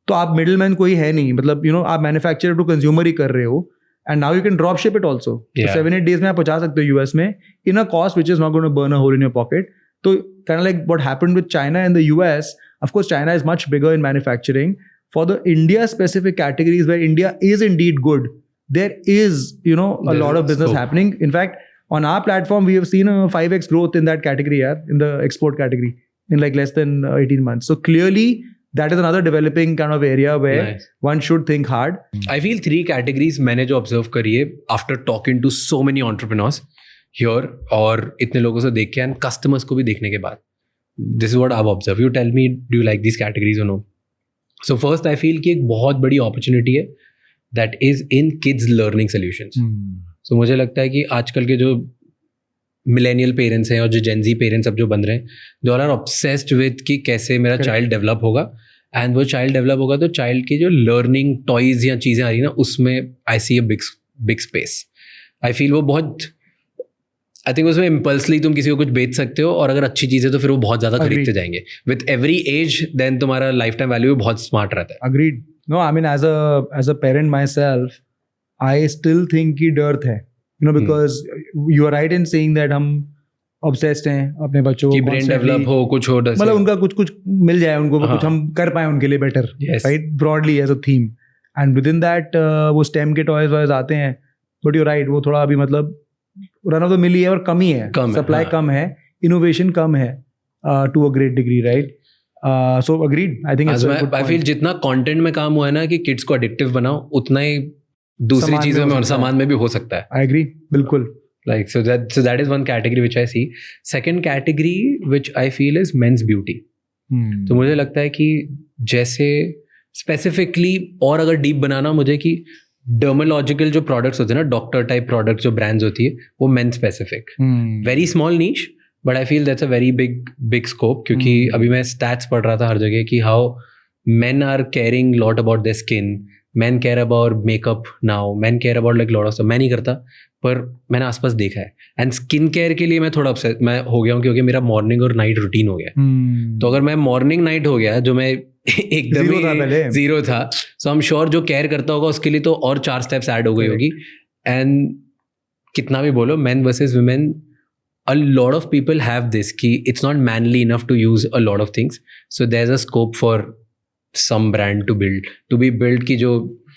तो आप middleman कोई है नहीं, मतलब you know आप manufacturer to consumer ही कर रहे हो, and now you can drop ship it also. So 7-8 days में आप पहुंचा सकते हो US में in a cost which is not going to burn a hole in your pocket. So kind of like what happened with China and the US. Of course China is much bigger in manufacturing. For the India specific categories where India is indeed good, there is, you know, a lot of business happening. In fact, on our platform, we have seen a 5x growth in that category, in the export category, in like less than 18 months. So clearly, that is another developing kind of area where Nice. one should think hard. I feel 3 categories मैंने जो observe करी है after talking to so many entrepreneurs here और इतने लोगों से देख के and customers को भी देखने के बाद, this is what I've observed. You tell me, do you like these categories or no? So first I feel कि एक बहुत बड़ी opportunity है that is in kids learning solutions. So मुझे लगता है कि आजकल के जो मिलेनियल पेरेंट्स हैं और जो जेनजी पेरेंट्स अब जो बन रहे हैं, they all are obsessed with कि कैसे मेरा चाइल्ड डेवलप होगा, एंड वो चाइल्ड डेवलप होगा तो चाइल्ड की जो लर्निंग टॉयज या चीज़ें आ रही हैं ना, उसमें I see a big space. I feel वो बहुत, आई थिंक उसमें इम्पल्सली तुम किसी को कुछ बेच सकते हो, और अगर अच्छी चीज़ है तो फिर वो बहुत ज़्यादा खरीदते जाएंगे. विथ एवरी एज देन तुम्हारा लाइफ टाइम वैल्यू भी बहुत स्मार्ट रहता है. Agreed. No, I mean, as a parent myself, I still think कि डर है. You know, because you are right in saying that हम obsessed हैं अपने बच्चों को कि ब्रेन डेवलप हो, कुछ हो, मतलब उनका कुछ मिल जाए उनको, कुछ हम कर पाए उनके लिए better, Yes. Right, broadly as a theme. And within that वो स्टेम के टॉयज वॉयज आते हैं, बट यू राइट, वो थोड़ा अभी मतलब रन ऑफ द मिल ही है और कम ही है, सप्लाई कम है, इनोवेशन कम है to a great degree, right. So agreed. I think I feel जितना कंटेंट में काम हुआ है ना कि किड्स को एडिक्टिव बनाओ, उतना ही दूसरी सामान चीजों में हो में और सकता है. सामान में भी हो सकता है. आई एग्री, बिल्कुल. Like so that is one category which I see. Second category which I feel is men's beauty. तो मुझे लगता है कि जैसे स्पेसिफिकली और अगर डीप बनाना मुझे कि डर्मोलॉजिकल जो प्रोडक्ट्स होते हैं ना, डॉक्टर टाइप प्रोडक्ट्स जो ब्रांड्स होती है, वो main specific, very small niche, but I feel that's a very big scope. क्योंकि अभी मैं स्टैट्स पढ़ रहा था हर जगह कि how men are caring lot about their skin, men care about makeup now, men care about like lot of stuff. मैं नहीं करता, पर मैंने आसपास देखा है. एंड स्किन केयर के लिए मैं थोड़ा अपसेट मैं हो गया हूँ, क्योंकि मेरा मॉर्निंग और नाइट रूटीन हो गया. तो अगर मैं मॉर्निंग नाइट हो गया, जो मैं एकदम ही जीरो था, सो आई एम श्योर जो केयर करता होगा उसके लिए तो और 4 स्टेप्स ऐड हो गई होगी. एंड कितना भी बोलो, men versus women, a lot of people have this कि it's not manly enough to use a lot of things, so there's a scope for some brand to be built कि जो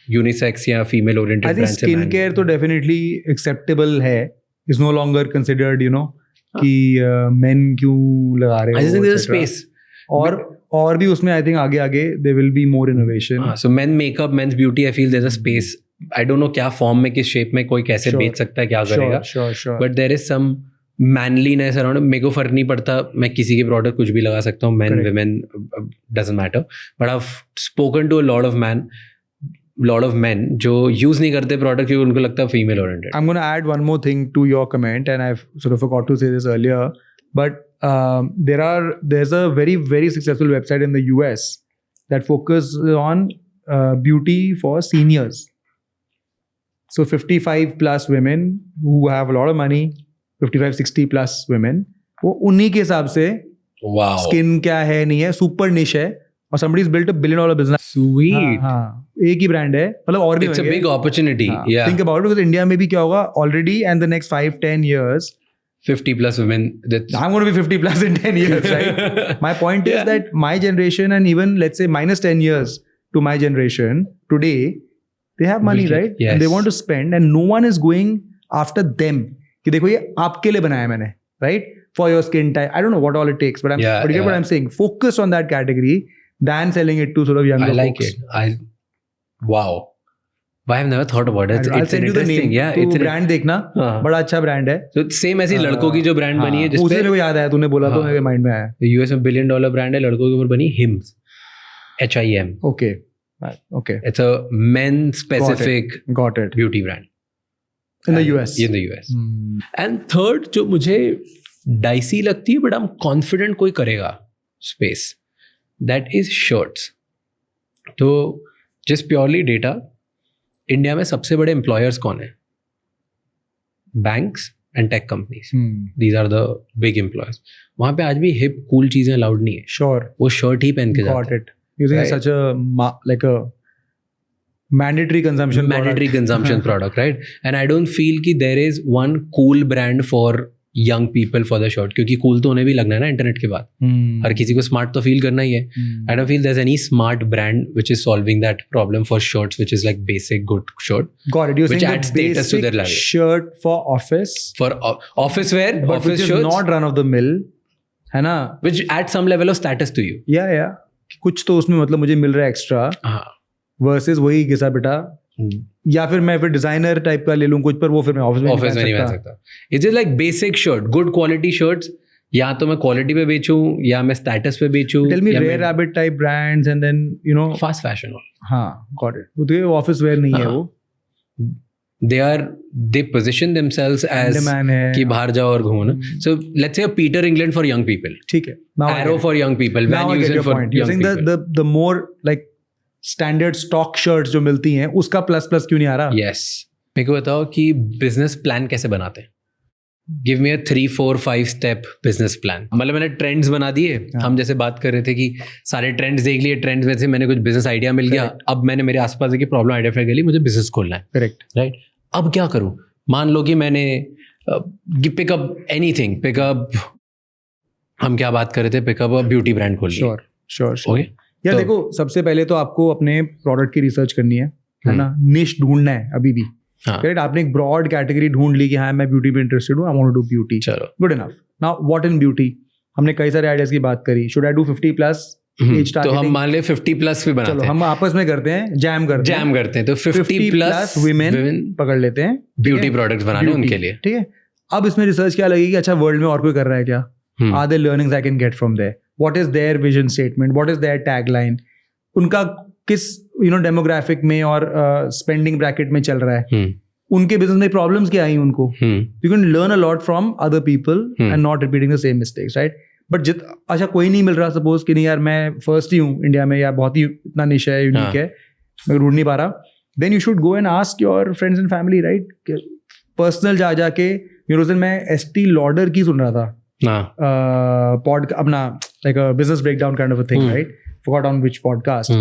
यूनिसेक्स या female oriented I think brand से स्किन केयर तो डेफिनेटली एक्सेप्टेबल है, is no longer considered, you know, कि मेन क्यों लगा रहे आई हो, think there is etc. Space. और भी उसमें आई थिंक आगे there will be more innovation. So men makeup, men's beauty, I feel there is a space. I don't know क्या फॉर्म में, किस शेप में, कोई कैसे Sure. बेच सकता है, क्या करेगा, sure. But there is some manliness around. मेरे को फर्क नहीं पड़ता, मैं किसी के प्रोडक्ट कुछ भी लगा सकता हूँ, men women doesn't matter. But I have spoken to a lot of men जो यूज नहीं करते प्रोडक्ट क्योंकि उनको लगता है female oriented. I'm going to add one more thing to your comment, and I've sort of forgot to say this earlier, but there's a very, very successful website in the US that focuses on beauty for seniors. So 55 plus women who have a lot of money, 55, 60 plus women, वो उन्हीं के हिसाब से वाओ, स्किन क्या है नहीं है, सुपर निश है, और somebody's built a $1 billion business. Sweet. हाँ, एक ही ब्रांड है, मतलब और भी इट्स अ होंगे. Big opportunity. या Think about it, because India में भी क्या होगा already, and the next 5-10 years 50 plus women, that's I'm going to be 50 plus in 10 years, right? My point is Yeah. that my generation, and even let's say minus 10 years to my generation today, they have money, Will get- right? yes. And they want to spend, and no one is going after them. कि देखो ये आपके लिए बनाया मैंने, right? For your skin type. I don't know what all it takes, but Yeah, but you get what yeah. I'm saying. Focus on that category than selling it to sort of younger I like folks. it. Wow. Why I've never thought about it. I'll It's send an you the interesting. name. Yeah, तू it's an brand देखना, हाँ. बड़ा अच्छा ब्रांड है. So same ऐसी लड़कों की जो ब्रांड बनी है उसे जिसपे मेरे को याद आया, तूने बोला तो हाँ. मेरे माइंड में आया. यूएस में $1 billion ब्रांड है, लड़कों के ऊपर बनी HIMS, HIM. Okay. Okay. It's a men specific Got it. beauty brand In the And- US. In the US. Hmm. And third जो मुझे डाइसी लगती है बट I'm confident कोई करेगा space, that is shirts. तो just purely data, इंडिया में सबसे बड़े एम्प्लॉयर्स कौन है? Banks and tech companies. These are the big employers. वहाँ पे आज भी हिप कूल चीजें अलाउड नहीं है. Sure. वो शर्ट ही पहन के Got जाते हैं. it. Using Right. such a like a mandatory consumption Mandatory product. consumption product, right? And I don't feel कि there is one cool brand for young people for the shirt, क्योंकि cool तो उन्हें भी लगना है ना इंटरनेट के बाद. हर किसी को स्मार्ट तो फील करना ही है. I don't feel there's any smart brand which is solving that problem for shirts, which is like basic good shirt. Got it. You're Which saying adds the status to their basic life. shirt for office, For office wear, but office which is shirts, not run of the mill, है ना? which add some level of status to you. Yeah, yeah. कि कुछ तो उसमें मतलब मुझे मिल रहा है एक्स्ट्रा हाँ वर्सेस वही घिसा पिटा, या फिर मैं फिर डिजाइनर टाइप का ले लूँ कुछ, पर वो फिर मैं ऑफिस में नहीं पहन सकता. Is it like basic shirt, good quality shirts, या तो मैं क्वालिटी पे बेचूं या मैं स्टेटस पे बेचूं. Tell me Rare Rabbit type brands and then you know fast fashion. हाँ गॉट इट. वो तो ऑफिस वेयर नहीं है, वो they position themselves as Andaman है कि बाहर जाओ और घूमो ना. So let's say a Peter England for young people, ठीक है. Now I Arrow get it. for young people, Now Van I get Heusen your for point. You're young saying people. the more like standard stock shirts जो मिलती हैं उसका प्लस प्लस क्यों नहीं आ रहा? Yes. मेरे को बताओ कि बिजनेस प्लान कैसे बनाते हैं. गिव मी अ 3, 4, 5 स्टेप बिजनेस प्लान. मतलब मैंने ट्रेंड्स बना दिए. हम जैसे बात कर रहे थे कि सारे ट्रेंड्स देख लिए, ट्रेंड्स में से मैंने कुछ बिजनेस आइडिया मिल गया. अब मैंने मेरे आसपास देखी प्रॉब्लम आइडेंटिफाई कर ली, मुझे बिजनेस खोलना है. करेक्ट. राइट. अब क्या करूं? मान लो कि मैंने पिकअप एनीथिंग, पिकअप, हम क्या बात कर रहे थे, पिकअप अ ब्यूटी ब्रांड खोल लिया. श्योर. ओके. यार तो- देखो, सबसे पहले तो आपको अपने प्रोडक्ट की रिसर्च करनी है ना, निश ढूंढना है अभी भी. हाँ. करेक्ट. आपने एक ब्रॉड कैटेगरी ढूंढ ली कि हाँ मैं ब्यूटी में इंटरेस्टेड हूँ, I want to do beauty. चलो. Good enough. Now what in beauty? हमने कई सारे आइडियाज की बात करी. शुड आई डू 50+ एज तो हम टारगेटिंग? मान ले 50+ भी बनाते चलो हैं. हम आपस में करते हैं, जैम करते हैं, तो 50+ women पकड़ लेते हैं, ब्यूटी प्रोडक्ट्स बनाने Beauty. उनके लिए. ठीक है. अब इसमें रिसर्च क्या लगेगी? अच्छा वर्ल्ड में और कोई कर रहा है क्या? Are there learnings I can get from there? What is their vision statement? What is their tagline? उनका किस डेमोग्राफिक में और स्पेंडिंग ब्रैकेट में चल रहा है? उनके बिजनेस में प्रॉब्लम्स क्या आई उनको? You can learn a lot from other people and not repeating the same mistakes, right? But अच्छा कोई नहीं मिल रहा, सपोज कि नहीं यार मैं फर्स्ट ही हूँ इंडिया में, या बहुत ही इतना निश है, यूनिक है, मैं ढूंढ नहीं पा रहा. Then you should go and ask your friends and family, right? Personal जाके उस दिन मैं एस्टी लॉडर की सुन रहा था, पॉड अपना like a business breakdown kind of a thing, right? Forgot on which podcast.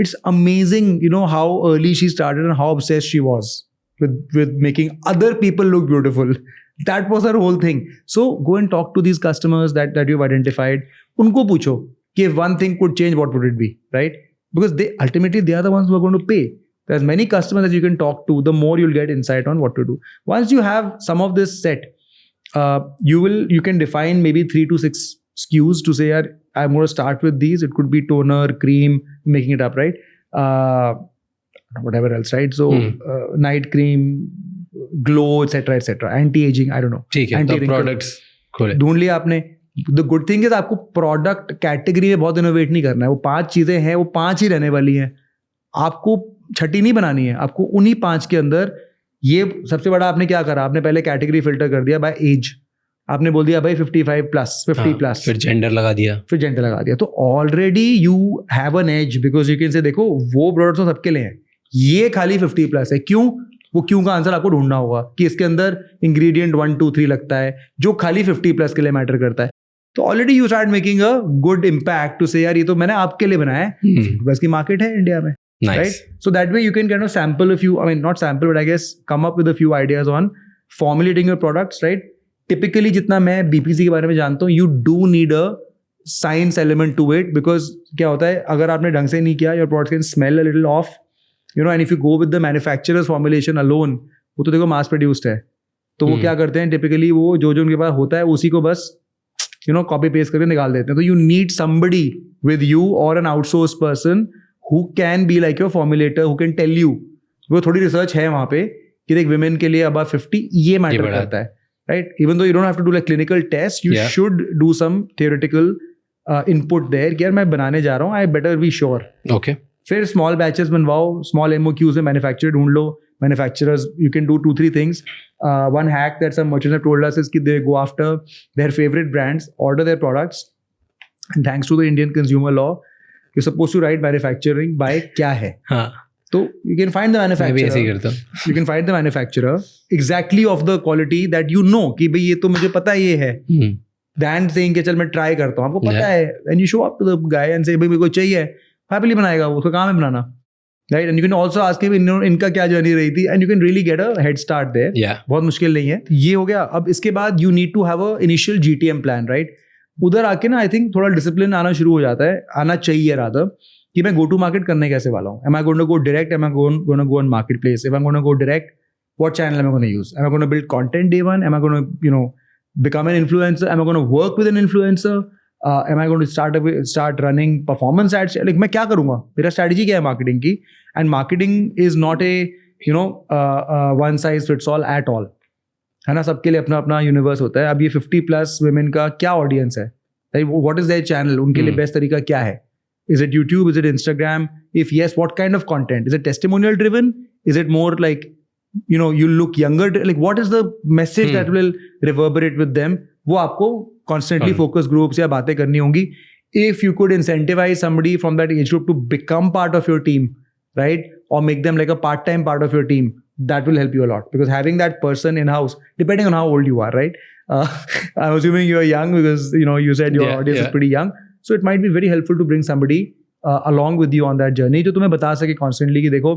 It's amazing, how early she started and how obsessed she was with making other people look beautiful. That was her whole thing. So go and talk to these customers that you've identified. उनको पूछो कि if one thing could change, what would it be, right? Because ultimately they are the ones who are going to pay. There's many customers that you can talk to. The more you'll get insight on what to do. Once you have some of this set, you can define maybe 3 to 6 SKUs to say, I'm going to start with these. It could be toner, cream, making it up, right? Whatever else, right? So night cream, glow, etc. Anti-aging, I don't know. ठीक है. तो प्रोडक्ट्स खोले, ढूंढ लिया आपने. The good thing is आपको प्रोडक्ट कैटेगरी में बहुत इनोवेट नहीं करना है. वो 5 चीजें हैं, वो 5 ही रहने वाली हैं. आपको छठी नहीं बनानी है. आपको उन्हीं 5 के अंदर, ये सबसे बड़ा आपने क्या करा? आपने पहले कैटेगरी फिल्टर कर दिया बाय एज. आपने बोल दिया भाई 55+, 50+, फिर जेंडर लगा दिया. तो already you have an edge, because you can say देखो वो प्रोडक्ट्स तो सबके लिए हैं, ये खाली 50+ है. क्यों? वो क्यों का आंसर आपको ढूंढना होगा कि इसके अंदर इंग्रेडिएंट 1, 2, 3 लगता है जो खाली 50+ के लिए मैटर करता है. तो already you start making a good impact to say यार ये तो मैंने आपके लिए बनाया है. 50+ की मार्केट है इंडिया में, right? So that way you can kind of sample a few, I mean not sample, but I guess come up with a few ideas on formulating your products, right? Typically जितना मैं BPC के बारे में जानता हूँ, you do need a science element to it, because क्या होता है अगर आपने ढंग से नहीं किया, your product can smell a little off, and if you go with the manufacturer's formulation alone, वो तो देखो mass produced है, तो वो क्या करते हैं typically, वो जो उनके पास होता है उसी को बस copy paste करके निकाल देते हैं. तो you need somebody with you or an outsourced person who can be like your formulator, who can tell you. वो थोड़ी रिसर्च है वहाँ पे कि देख women के लिए above 50 ये मैटर करता है, right? Even though you don't have to do like clinical tests, you should do some theoretical input there कि यार मैं बनाने जा रहा हूँ, I better be sure. Okay. फिर small batches बनवाओ, small MOQs में manufacturer ढूंढ लो. Manufacturers, you can do 2-3 things. One hack that some merchants have told us is कि they go after their favorite brands, order their products, and thanks to the Indian consumer law, you're supposed to write manufacturing by क्या है. हाँ. तो you can find the manufacturer. मैं भी ऐसे ही करता हूँ. You can find the manufacturer exactly of the quality that you know कि भाई ये तो मुझे पता है ये है. Than saying कि चल मैं ट्राई करता हूँ, आपको पता है, and you show up to the guy and say भाई मेरे को चाहिए, happily बनाएगा वो, उसका काम है बनाना, right? And you can also ask him इनका क्या जर्नी रही थी, and you can really get a head start there. बहुत मुश्किल नहीं है. ये हो गया. अब इसके बाद you need to have a initial GTM plan, right? उधर आके ना आई थिंक थोड़ा डिसिप्लिन आना शुरू हो जाता है, आना चाहिए रादर, कि मैं गो टू मार्केट करने कैसे वाला हूँ. Am I going to go direct? Am I going to go on marketplace? If I'm going to go direct, what channel am I going to use? Am I going to build content day one? Am I going to become an influencer? Am I going to work with an influencer? am I going to start running performance ads? Like मैं क्या करूँगा, मेरा strategy क्या है marketing की? And marketing is not a one size fits all at all, है ना? सबके लिए अपना अपना universe होता है. अब ये 50+ women का क्या audience है? Like, what is their channel? उनके लिए best तरीका क्या है? Is it YouTube? Is it Instagram? If yes, what kind of content? Is it testimonial driven? Is it more like, you look younger? Like, what is the message that will reverberate with them? वो आपको constantly focus groups या बातें करनी होंगी. If you could incentivize somebody from that age group to become part of your team, right? Or make them like a part-time part of your team, that will help you a lot. Because having that person in-house, depending on how old you are, right? I'm assuming you're young because, you said your audience is pretty young. So it might be very helpful to bring somebody along with you on that journey जो तुम्हें बता सके constantly कि देखो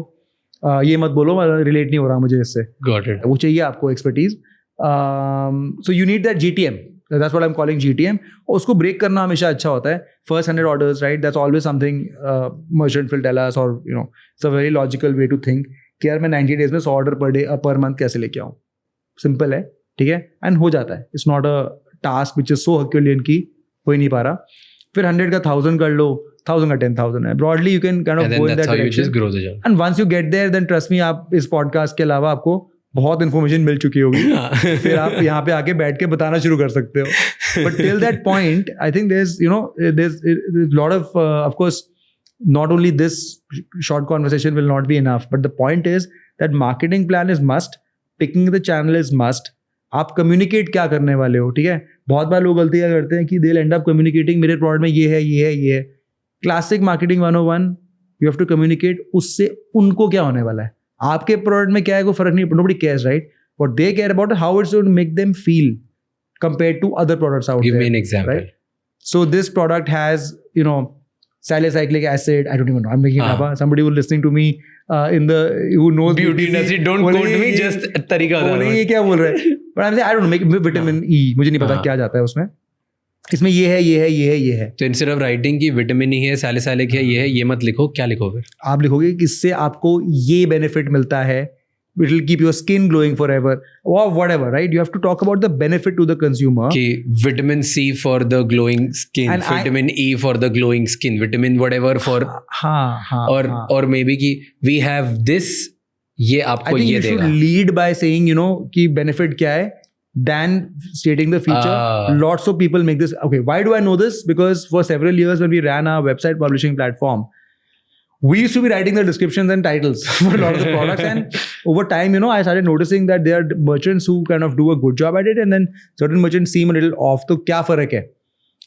ये मत बोलो, relate नहीं हो रहा मुझे इससे. Got it. वो चाहिए आपको expertise. So you need that GTM. That's what I'm calling GTM. उसको break करना हमेशा अच्छा होता है. First 100 orders, right? That's always something merchant will tell us, or it's a very logical way to think कि यार मैं 90 days में 100 order per month कैसे लेके आऊँ. Simple है, ठीक है? And हो जाता है. It's not a task which is so Herculean कि हो ही नहीं पा रहा. फिर 100 का 1000 कर लो, 1000 का 10,000 है. Broadly you can kind of go in that direction. You just grow the job. And once you get there, then trust me, आप इस podcast के अलावा आपको बहुत इन्फॉर्मेशन मिल चुकी होगी. फिर आप यहाँ पे आके बैठ के बताना शुरू कर सकते हो. But till that point, I think there's a lot of course, not only this short conversation will not be enough, but the point is that marketing plan is must, picking the channel is must. आप कम्युनिकेट क्या करने वाले हो, ठीक है? बहुत बार लोग गलतियाँ करते हैं कि दे एंड अप कम्युनिकेटिंग मेरे प्रोडक्ट में ये है. Classic marketing 101, you have to communicate उससे उनको क्या होने वाला है. आपके प्रोडक्ट में क्या है कोई फर्क नहीं, nobody cares, right? What they care about how it's going to make them feel compared to other products out there. Give me an example. Right? So this product has, salicylic acid. I don't even know. I'm making it up. Somebody who's listening to me who knows beauty industry, don't quote me, just तरीका बता रहा हूँ. ये क्या बोल रहे हैं? But I'm saying I don't know. Make vitamin E. मुझे नहीं पता क्या जाता है उसमें. इसमें ये है. तो instead of writing कि विटामिन ई है, सैलिसाइलिक है, ये मत लिखो, क्या लिखो फिर? आप लिखोगे कि इससे आपको ये बेनिफिट मिलता है. It will keep your skin glowing forever, or whatever, right? You have to talk about the benefit to the consumer. कि vitamin C for the glowing skin, And vitamin E for the glowing skin, vitamin whatever for or maybe कि we have this, ये आपको ये देगा. I think you should lead by saying कि benefit क्या है than stating the feature. Lots of people make this. Okay, why do I know this? Because for several years when we ran our website publishing platform, we used to be writing the descriptions and titles for a lot of the products, and over time, I started noticing that there are merchants who kind of do a good job at it, and then certain merchants seem a little off. तो क्या फर्क है?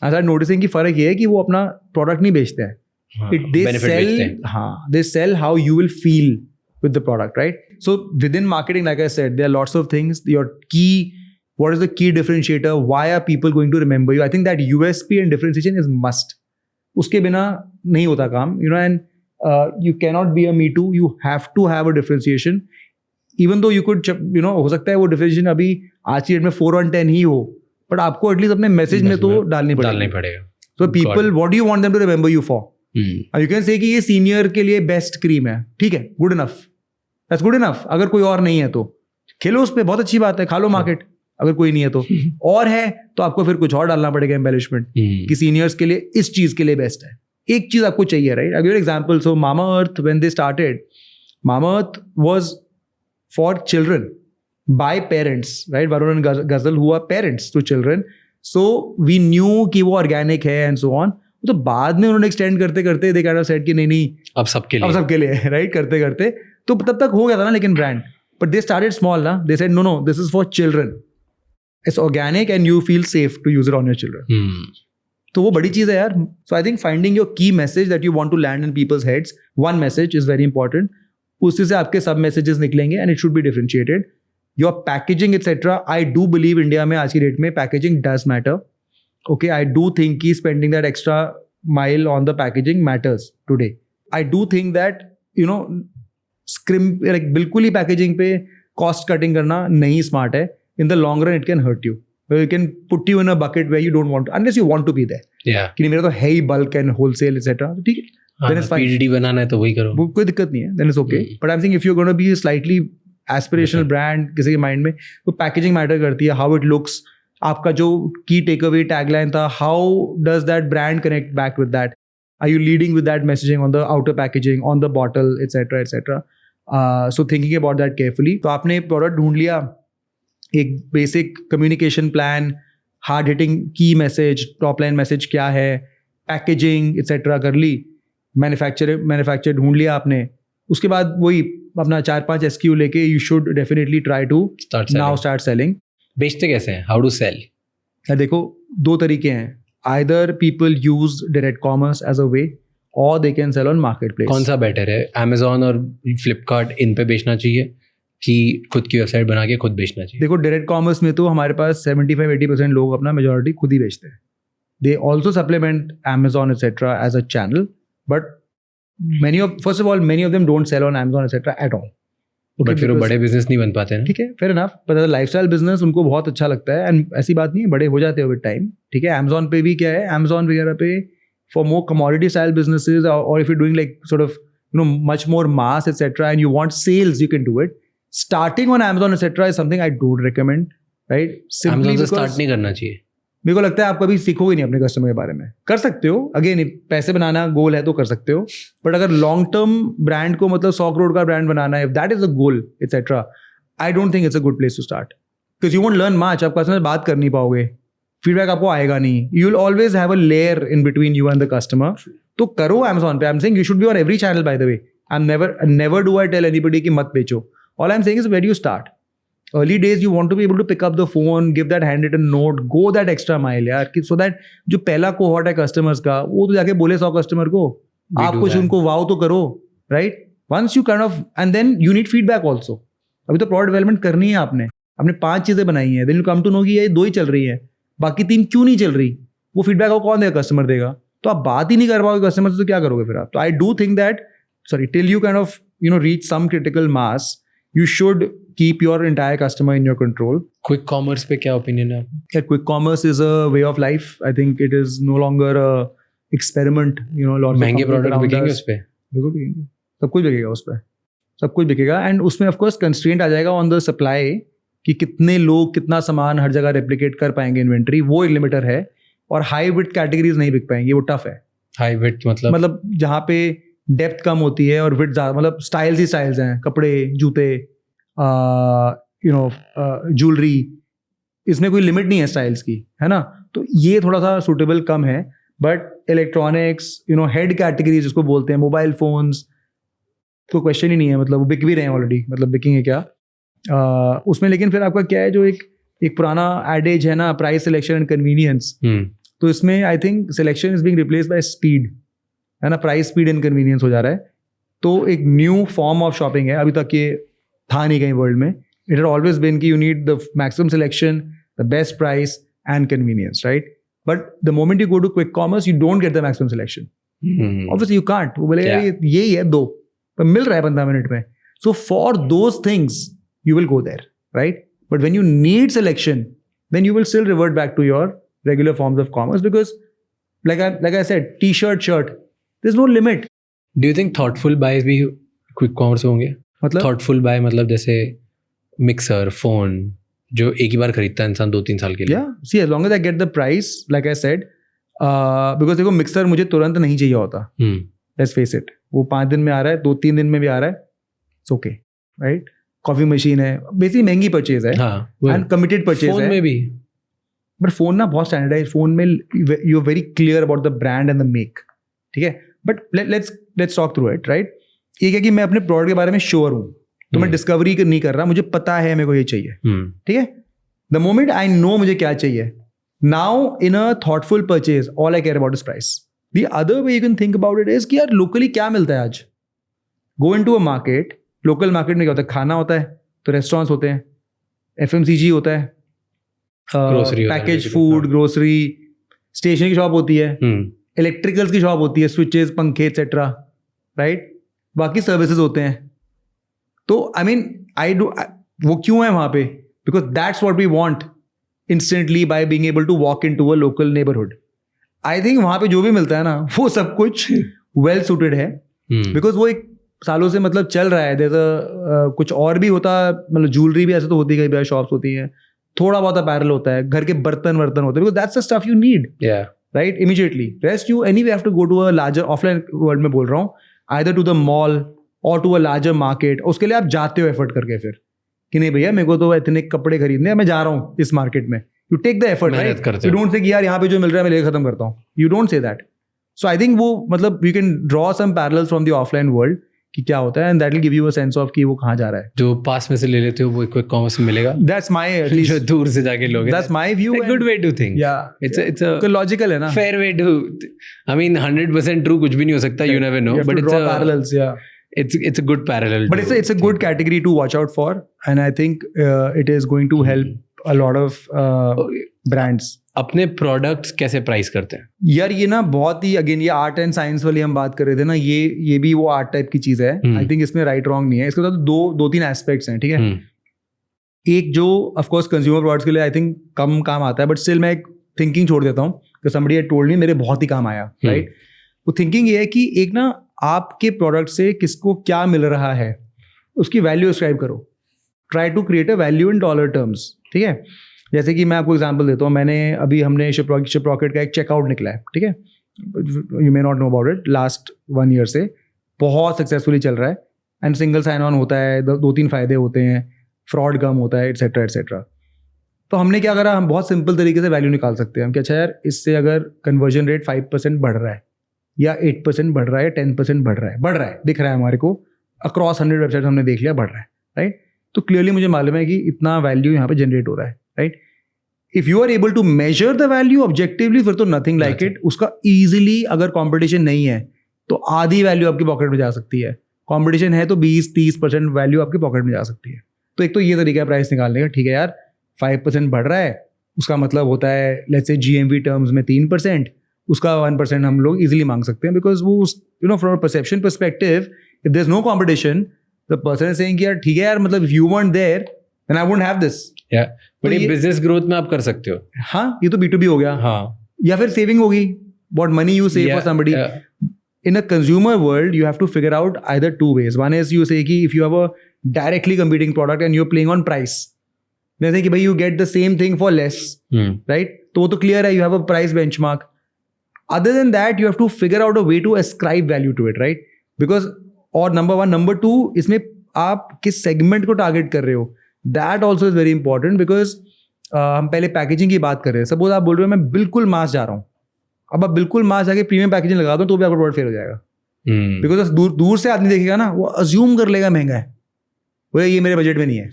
I started noticing कि फर्क ये है कि वो अपना product नहीं बेचते हैं. They sell how you will feel with the product, right? So within marketing, like I said, there are lots of things. What is the key differentiator? Why are people going to remember you? I think that USP and differentiation is must. उसके बिना नहीं होता काम, and you cannot be a me too. You have to have a differentiation. Even though you could, हो सकता है वो differentiation अभी आज की डेट में 4 on 10 ही हो, but आपको एटलीस्ट अपने मैसेज में तो डालनी पड़ेगा. So people, what do you want them to remember you for? You can say कि ये सीनियर के लिए बेस्ट क्रीम है, ठीक है, good enough. That's good enough. अगर कोई और नहीं है तो खेलो उस पर, बहुत अच्छी बात है, खा लो मार्केट. अगर कोई नहीं है तो और है तो आपको फिर कुछ और डालना पड़ेगा एम्बेलिशमेंट कि सीनियर्स के लिए इस चीज के लिए बेस्ट है. एक चीज आपको चाहिए, right? I give example. So Mamaearth, when they started, Mamaearth was for children by parents, right? Varun and Ghazal who are parents to children. So we knew कि वो ऑर्गेनिक है एंड सो ऑन. तो बाद में उन्होंने एक्सटेंड करते करते दे काइंड ऑफ सेड कि नहीं अब सबके लिए राइट, करते करते तो तब तक हो गया था ना लेकिन brand. But they started small ना. They said no this is for children, it's organic and you feel safe to use it on your children. तो वो बड़ी चीज़ है यार. So I think finding your key message that you want to land in people's heads, one message is very important. उससे से आपके सब messages निकलेंगे and it should be differentiated. Your packaging etc. I do believe India में आज की डेट में packaging does matter. Okay, I do think कि spending that extra mile on the packaging matters today. I do think that like बिल्कुल ही packaging पे cost cutting करना नहीं smart है. In the long run, it can hurt you. It can put you in a bucket where you don't want to, unless you want to be there. Yeah. कि मेरा तो है ही bulk and wholesale etc. ठीक है. Then it's fine. PDD बनाना है तो वही करो. वो कोई दिक्कत नहीं है. Then it's okay. But I'm saying if you're going to be a slightly aspirational brand किसी के mind में, तो packaging matter करती है. How it looks, आपका जो की टेक अवे टैगलाइन था, how does that brand connect back with that? Are you leading with that messaging on the outer packaging, on the bottle, etc., etc.? So thinking about that carefully. तो आपने प्रोडक्ट ढूंढ लिया, एक basic communication plan, hard hitting key message, top line message क्या है, पैकेजिंग एक्सेट्रा कर ली, मैन्युफैक्चर ढूंढ लिया आपने. उसके बाद वही अपना 4-5 SKU लेके you should definitely try to now start selling. बेचते कैसे हैं? How to sell? देखो, 2 तरीके हैं. Either people use direct commerce as a way, or they can sell on marketplace. कौन सा बेटर है? Amazon और Flipkart इन पे बेचना चाहिए कि खुद की वेबसाइट बना के खुद बेचना चाहिए? देखो, डायरेक्ट कॉमर्स में तो हमारे पास 75-80% लोग अपना मेजॉरिटी खुद ही बेचते हैं. They also supplement Amazon etcetera as a channel, but first of all many of them don't sell on Amazon etcetera at all. बट फिर वो बड़े बिजनेस नहीं बन पाते ना. ठीक है, फेयर इनफ. पता लाइफस्टाइल बिजनेस उनको बहुत अच्छा लगता है, एंड ऐसी बात नहीं है, बड़े हो जाते हैं विद टाइम. ठीक है, Amazon पे भी क्या है, Amazon वगैरह पे for more commodity style businesses, और if you doing like sort of much more mass et cetera and you want sales, you can do it. Starting on Amazon et cetera is something I don't recommend, right? Amazon से स्टार्ट नहीं करना चाहिए. मेरे को लगता है आप कभी सीखोगे नहीं अपने कस्टमर के बारे में. कर सकते हो, अगेन पैसे बनाना गोल है तो कर सकते हो, बट अगर लॉन्ग टर्म ब्रांड को मतलब 100 करोड़ का ब्रांड बनाना है, if that is a goal etcetera, I don't think it's a good place to start, because you won't learn much. आप कस्टमर से बात कर नहीं पाओगे, फीडबैक आपको आएगा नहीं. You will always have a layer in between you and the customer. तो करो Amazon पे. I am saying you should be on every channel, by the way. I am never do I tell anybody कि मत बेचो. All I am saying is where you start. Early days you want to be able to pick up the phone, give that handwritten note, go that extra mile यार, so that जो पहला cohort है customers का, वो तो जाके बोले 100 customer को, आप कुछ उनको वाव तो करो, right? Once you kind of, and then you need feedback also. अभी तो product development करनी है आपने 5 चीजें बनाई हैं, then you come to know कि ये 2 ही चल रही है, बाकी 3 क्यों नहीं चल रही? वो feedback आपको कौन देगा? कस्टमर देगा. तो आप बात ही नहीं कर पाओगे कस्टमर से, तो क्या करोगे फिर आप? तो I do think that, till you kind of reach some critical mass, you should keep your entire customer in your control. Quick commerce पे क्या opinion है आपका? Yeah, quick commerce is a way of life. I think it is no longer a experiment. Lots महंगे of प्रोडक्ट बिकेंगे उस पे? बिल्कुल बिकेंगे, सब कुछ बिकेगा उस पर, सब कुछ बिकेगा. एंड उसमें ऑफ कोर्स कंस्ट्रेंट आ जाएगा ऑन द सप्लाई, कि कितने लोग कितना सामान हर जगह रेप्लिकेट कर पाएंगे इन्वेंट्री, वो एक लिमिटर है. और हाई विड्थ कैटेगरीज नहीं बिक पाएंगी, वो टफ है. हाई विड्थ मतलब जहाँ पे डेप्थ कम होती है और विड्थ ज़्यादा, मतलब स्टाइल्स ही स्टाइल्स हैं, कपड़े, जूते, ज्वेलरी, इसमें कोई लिमिट नहीं है स्टाइल्स की, है ना. तो ये थोड़ा सा सूटेबल कम है. बट इलेक्ट्रॉनिक्स, हेड कैटेगरी जिसको बोलते हैं, मोबाइल फोन्स, तो क्वेश्चन ही नहीं है, मतलब वो बिक भी रहे हैं ऑलरेडी, मतलब बिकेंगे क्या उसमें. लेकिन फिर आपका क्या है, जो एक पुराना एडेज है ना, प्राइस सिलेक्शन एंड कन्वीनियंस, तो इसमें I think selection is being replaced by speed, है ना. प्राइस, स्पीड एंड कन्वीनियंस हो जा रहा है. तो एक न्यू फॉर्म ऑफ शॉपिंग है, अभी तक ये था नहीं कहीं वर्ल्ड में. इट हैड ऑलवेज बीन कि you need the maximum selection, the best price and convenience, right? But the moment you go to quick commerce, you don't get the maximum selection. Obviously you can't. वो बोलेगा यही है 2, पर मिल रहा है 15 मिनट में. So for those things you will go there, right? But when you need selection, then you will still revert back to your regular forms of commerce, because like I said, t-shirt, shirt, there's no limit. Do you think thoughtful buys भी क्विक कॉमर्स होंगे? मतलब thoughtful buy मतलब जैसे मिक्सर, फोन, जो एक ही बार खरीदता है इंसान 2-3 साल के लिए. Yeah, see, as long as I get the price, like I said, because देखो मिक्सर मुझे तुरंत नहीं चाहिए होता. Let's face it, वो 5 दिन में आ रहा है, 2-3 दिन में भी आ रहा है, it's okay, right? Coffee machine है, बेसिकली महंगी परचेज है, एंड कमिटेड परचेज है. फोन में भी, बट फोन ना बहुत स्टैंडर्डाइज. फोन में you are very clear about the brand and the make, ठीक है. But let's talk through it, right? ये क्या कि मैं अपने प्रोडक्ट के बारे में श्योर हूँ, तो मैं डिस्कवरी नहीं कर रहा, मुझे पता है मेरे को ये चाहिए, ठीक है. द मोमेंट आई नो मुझे क्या चाहिए, now in a thoughtful purchase, all I care about is price. The other way you can think about it is कि यार लोकली क्या मिलता है आज. Go into a market. Local market में क्या होता है? खाना होता है, तो रेस्टोरेंट्स होते हैं, FMCG होता है, पैकेज फूड, ग्रोसरी, स्टेशनरी की शॉप होती है, इलेक्ट्रिकल्स की शॉप होती है, स्विचेस, पंखे एक्सेट्रा, राइट? बाकी सर्विसेज होते हैं. तो आई मीन वो क्यों है वहाँ पे? Because that's what we want instantly by being able to walk into a local neighbourhood. I think वहाँ पे जो भी मिलता है ना, वो सब कुछ वेल सूटेड है, बिकॉज वो एक सालों से मतलब चल रहा है. जैसा कुछ और भी होता, मतलब ज्वेलरी भी ऐसे तो होती है, कई बार शॉप्स होती हैं, थोड़ा बहुत अपैरल होता है, घर के बर्तन होते हैं, because that's the stuff you need, right, immediately. Rest you anyway have to go to a larger, offline world में बोल रहा हूँ, आइदर टू द मॉल और टू अ लार्जर मार्केट. उसके लिए आप जाते हो एफर्ट करके, फिर कि नहीं भैया मेरे को तो इतने कपड़े खरीदने हैं, मैं जा रहा हूँ इस मार्केट में. You take the effort, right. You don't say कि यार यहाँ पे जो मिल रहा है मैं लेकर खत्म करता हूँ. You don't say that. So I think वो मतलब you can draw some parallels from the offline world कि क्या होता है, and that will give you a sense of कि वो कहाँ जा रहा है. जो पास में से ले लेते हो वो क्विक कॉमर्स में मिलेगा. दैट्स माय, जो दूर से जाके लोगे, that's my view. Good way to think. It's a logical है ना, fair way to. I mean 100% true कुछ भी नहीं हो सकता, you never know, but it's parallels. या it's a good parallel, but it's a good category to watch out for, and I think it is going to help a lot of brands. अपने प्रोडक्ट्स कैसे प्राइस करते हैं यार? ये ना बहुत ही, अगेन ये आर्ट एंड साइंस वाली हम बात कर रहे थे ना, ये भी वो आर्ट टाइप की चीज है. आई थिंक इसमें राइट रॉन्ग नहीं है. इसके साथ दो तीन एस्पेक्ट्स हैं, ठीक है. एक जो ऑफ कोर्स कंज्यूमर प्रोडक्ट्स के लिए आई थिंक कम काम आता है, बट स्टिल मैं एक थिंकिंग छोड़ देता हूँ कि somebody had told me, मेरे बहुत ही काम आया, राइट. वो थिंकिंग ये है कि एक ना आपके प्रोडक्ट से किसको क्या मिल रहा है उसकी वैल्यू अस्क्राइब करो. Try to create a value in dollar terms, ठीक है. जैसे कि मैं आपको एग्जांपल देता हूँ, हमने शिपरॉकेट का एक चेकआउट निकला है, ठीक है. You may not know about it. Last 1 year से बहुत सक्सेसफुली चल रहा है, एंड सिंगल साइन ऑन होता है, 2-3 फायदे होते हैं, फ्रॉड कम होता है, एटसेट्रा एटसेट्रा. तो हमने क्या करा, हम बहुत सिंपल तरीके से वैल्यू निकाल सकते हैं. हम क्या, अच्छा यार इससे अगर कन्वर्जन रेट 5% बढ़ रहा है या 8% बढ़ रहा है या 10% बढ़ रहा है, दिख रहा है हमारे को, अक्रॉस 100 वेबसाइट हमने देख लिया बढ़ रहा है, राइट. तो क्लियरली मुझे मालूम है कि इतना वैल्यू यहाँ पे जनरेट हो रहा है, right. If you are able to measure the value objectively, फिर तो नथिंग लाइक इट. उसका ईजिली, अगर कॉम्पिटिशन नहीं है तो आधी वैल्यू आपकी पॉकेट में जा सकती है. कॉम्पिटिशन है तो 20-30% वैल्यू आपकी पॉकेट में जा सकती है. तो एक तो ये तरीका है प्राइस निकालने का, ठीक है यार 5% बढ़ रहा है, उसका मतलब होता है लेट्स से GMV टर्म्स में 3%, उसका 1% हम लोग इजीली मांग सकते हैं. बिकॉज वो you know from perception perspective, if there is no competition, the person is saying यार ठीक है यार, मतलब if you want there then I won't have this. But ये बिजनेस ग्रोथ में आप कर सकते हो. हाँ, ये तो B2B हो गया. हाँ, या फिर सेविंग होगी, what money you save for somebody. In a consumer world, you have to figure out either two ways. One is you say कि if you have a directly competing product and you're playing on price, जैसे कि भाई you get the same thing for less, right? तो वो तो clear है, you have a price benchmark. Other than that, you have to figure out a way to ascribe value to it, right? Because और number one, number two, इसमें आप किस segment को target कर रहे हो, that also is very important because हम पहले पैकेजिंग की बात कर रहे हैं. सपोज आप बोल रहे हो मैं बिल्कुल मास जा रहा हूँ, अब आप बिल्कुल मास जाके प्रीमियम पैकेजिंग लगा दो तो भी आपका प्रोडक्ट फेल हो जाएगा. बिकॉज दूर से आदमी देखेगा ना, वो अज्यूम कर लेगा महंगा है, वो ये मेरे बजट में नहीं है,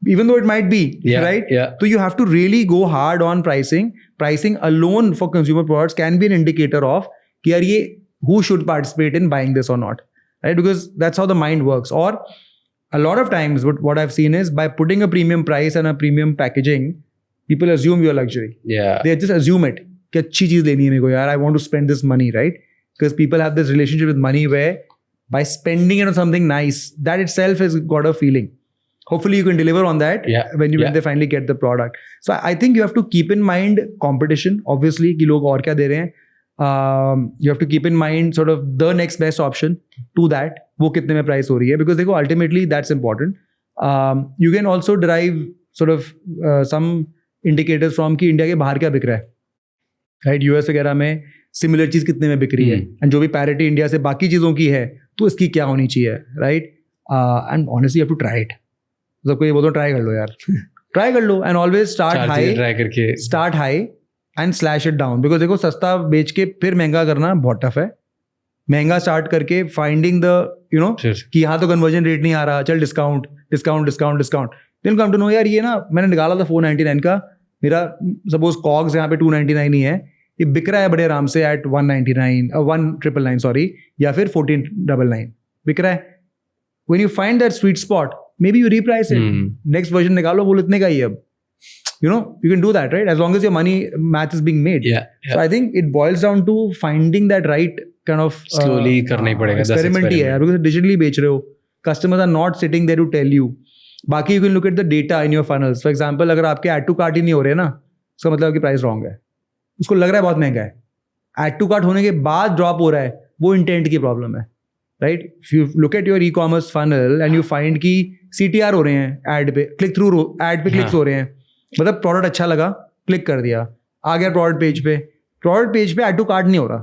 even though it might be, right. तो you have to really go hard on pricing. Pricing alone for consumer products can be an indicator of कि यार ये who should participate in buying this or not, right? Because that's how the mind works. Or a lot of times what I've seen is by putting a premium price and a premium packaging, people assume you're luxury. Yeah. They just assume it. कि अच्छी चीज लेनी है मेरे को यार, I want to spend this money, right? Because people have this relationship with money where by spending it on something nice, that itself has got a feeling. Hopefully you can deliver on that when they finally get the product. So I think you have to keep in mind competition, obviously, कि लोग और क्या दे रहे हैं. You have to keep in mind sort of the next best option to that. वो कितने में प्राइस हो रही है, because देखो ultimately that's important. You can also derive sort of some indicators from कि इंडिया के बाहर क्या बिक रहा है, राइट. यूएस वगैरह में सिमिलर चीज कितने में बिक रही है, एंड जो भी पैरिटी इंडिया से बाकी चीजों की है तो इसकी क्या होनी चाहिए, right. And honestly you have to try it. मतलब कोई बोलो ट्राई कर लो यार, ट्राई कर लो, and always start high and slash it down. Because देखो सस्ता बेच के फिर महंगा करना बहुत टफ है. महंगा स्टार्ट करके फाइंडिंग द यू नो कि यहाँ तो कन्वर्जन रेट नहीं आ रहा, चल discount discount discount discount. Then come to know यार ये ना मैंने निकाला था 499 का, मेरा सपोज कॉग्स यहाँ पे 299 ही है, ये बिक रहा है बड़े आराम से एट 1999 सॉरी, या फिर 1499 बिक रहा है. When you find that sweet spot, may be you reprice it, next version निकालो, बोलो इतने का ही अब. You know, you can do that, right? As long as your money math is being made. Yeah. So I think it boils down to finding that right kind of slowly करना ही पड़ेगा. Experiment ही है, because digitally बेच रहे हो. Customers are not sitting there to tell you. बाकी you can look at the data in your funnels. For example, अगर आपके add to cart ही नहीं हो रहे ना, उसका मतलब आपकी प्राइस रॉन्ग है. उसको लग रहा है बहुत महंगा है. Add to cart होने के बाद ड्रॉप हो रहा है, वो इंटेंट की प्रॉब्लम है, right. If you look at your e-commerce funnel and you find कि CTR हो रहे हैं एड पे, क्लिक थ्रू एड पे क्लिक्स हो रहे हैं, मतलब प्रोडक्ट अच्छा लगा, क्लिक कर दिया, आ गया प्रोडक्ट पेज पे ऐड टू कार्ट नहीं हो रहा,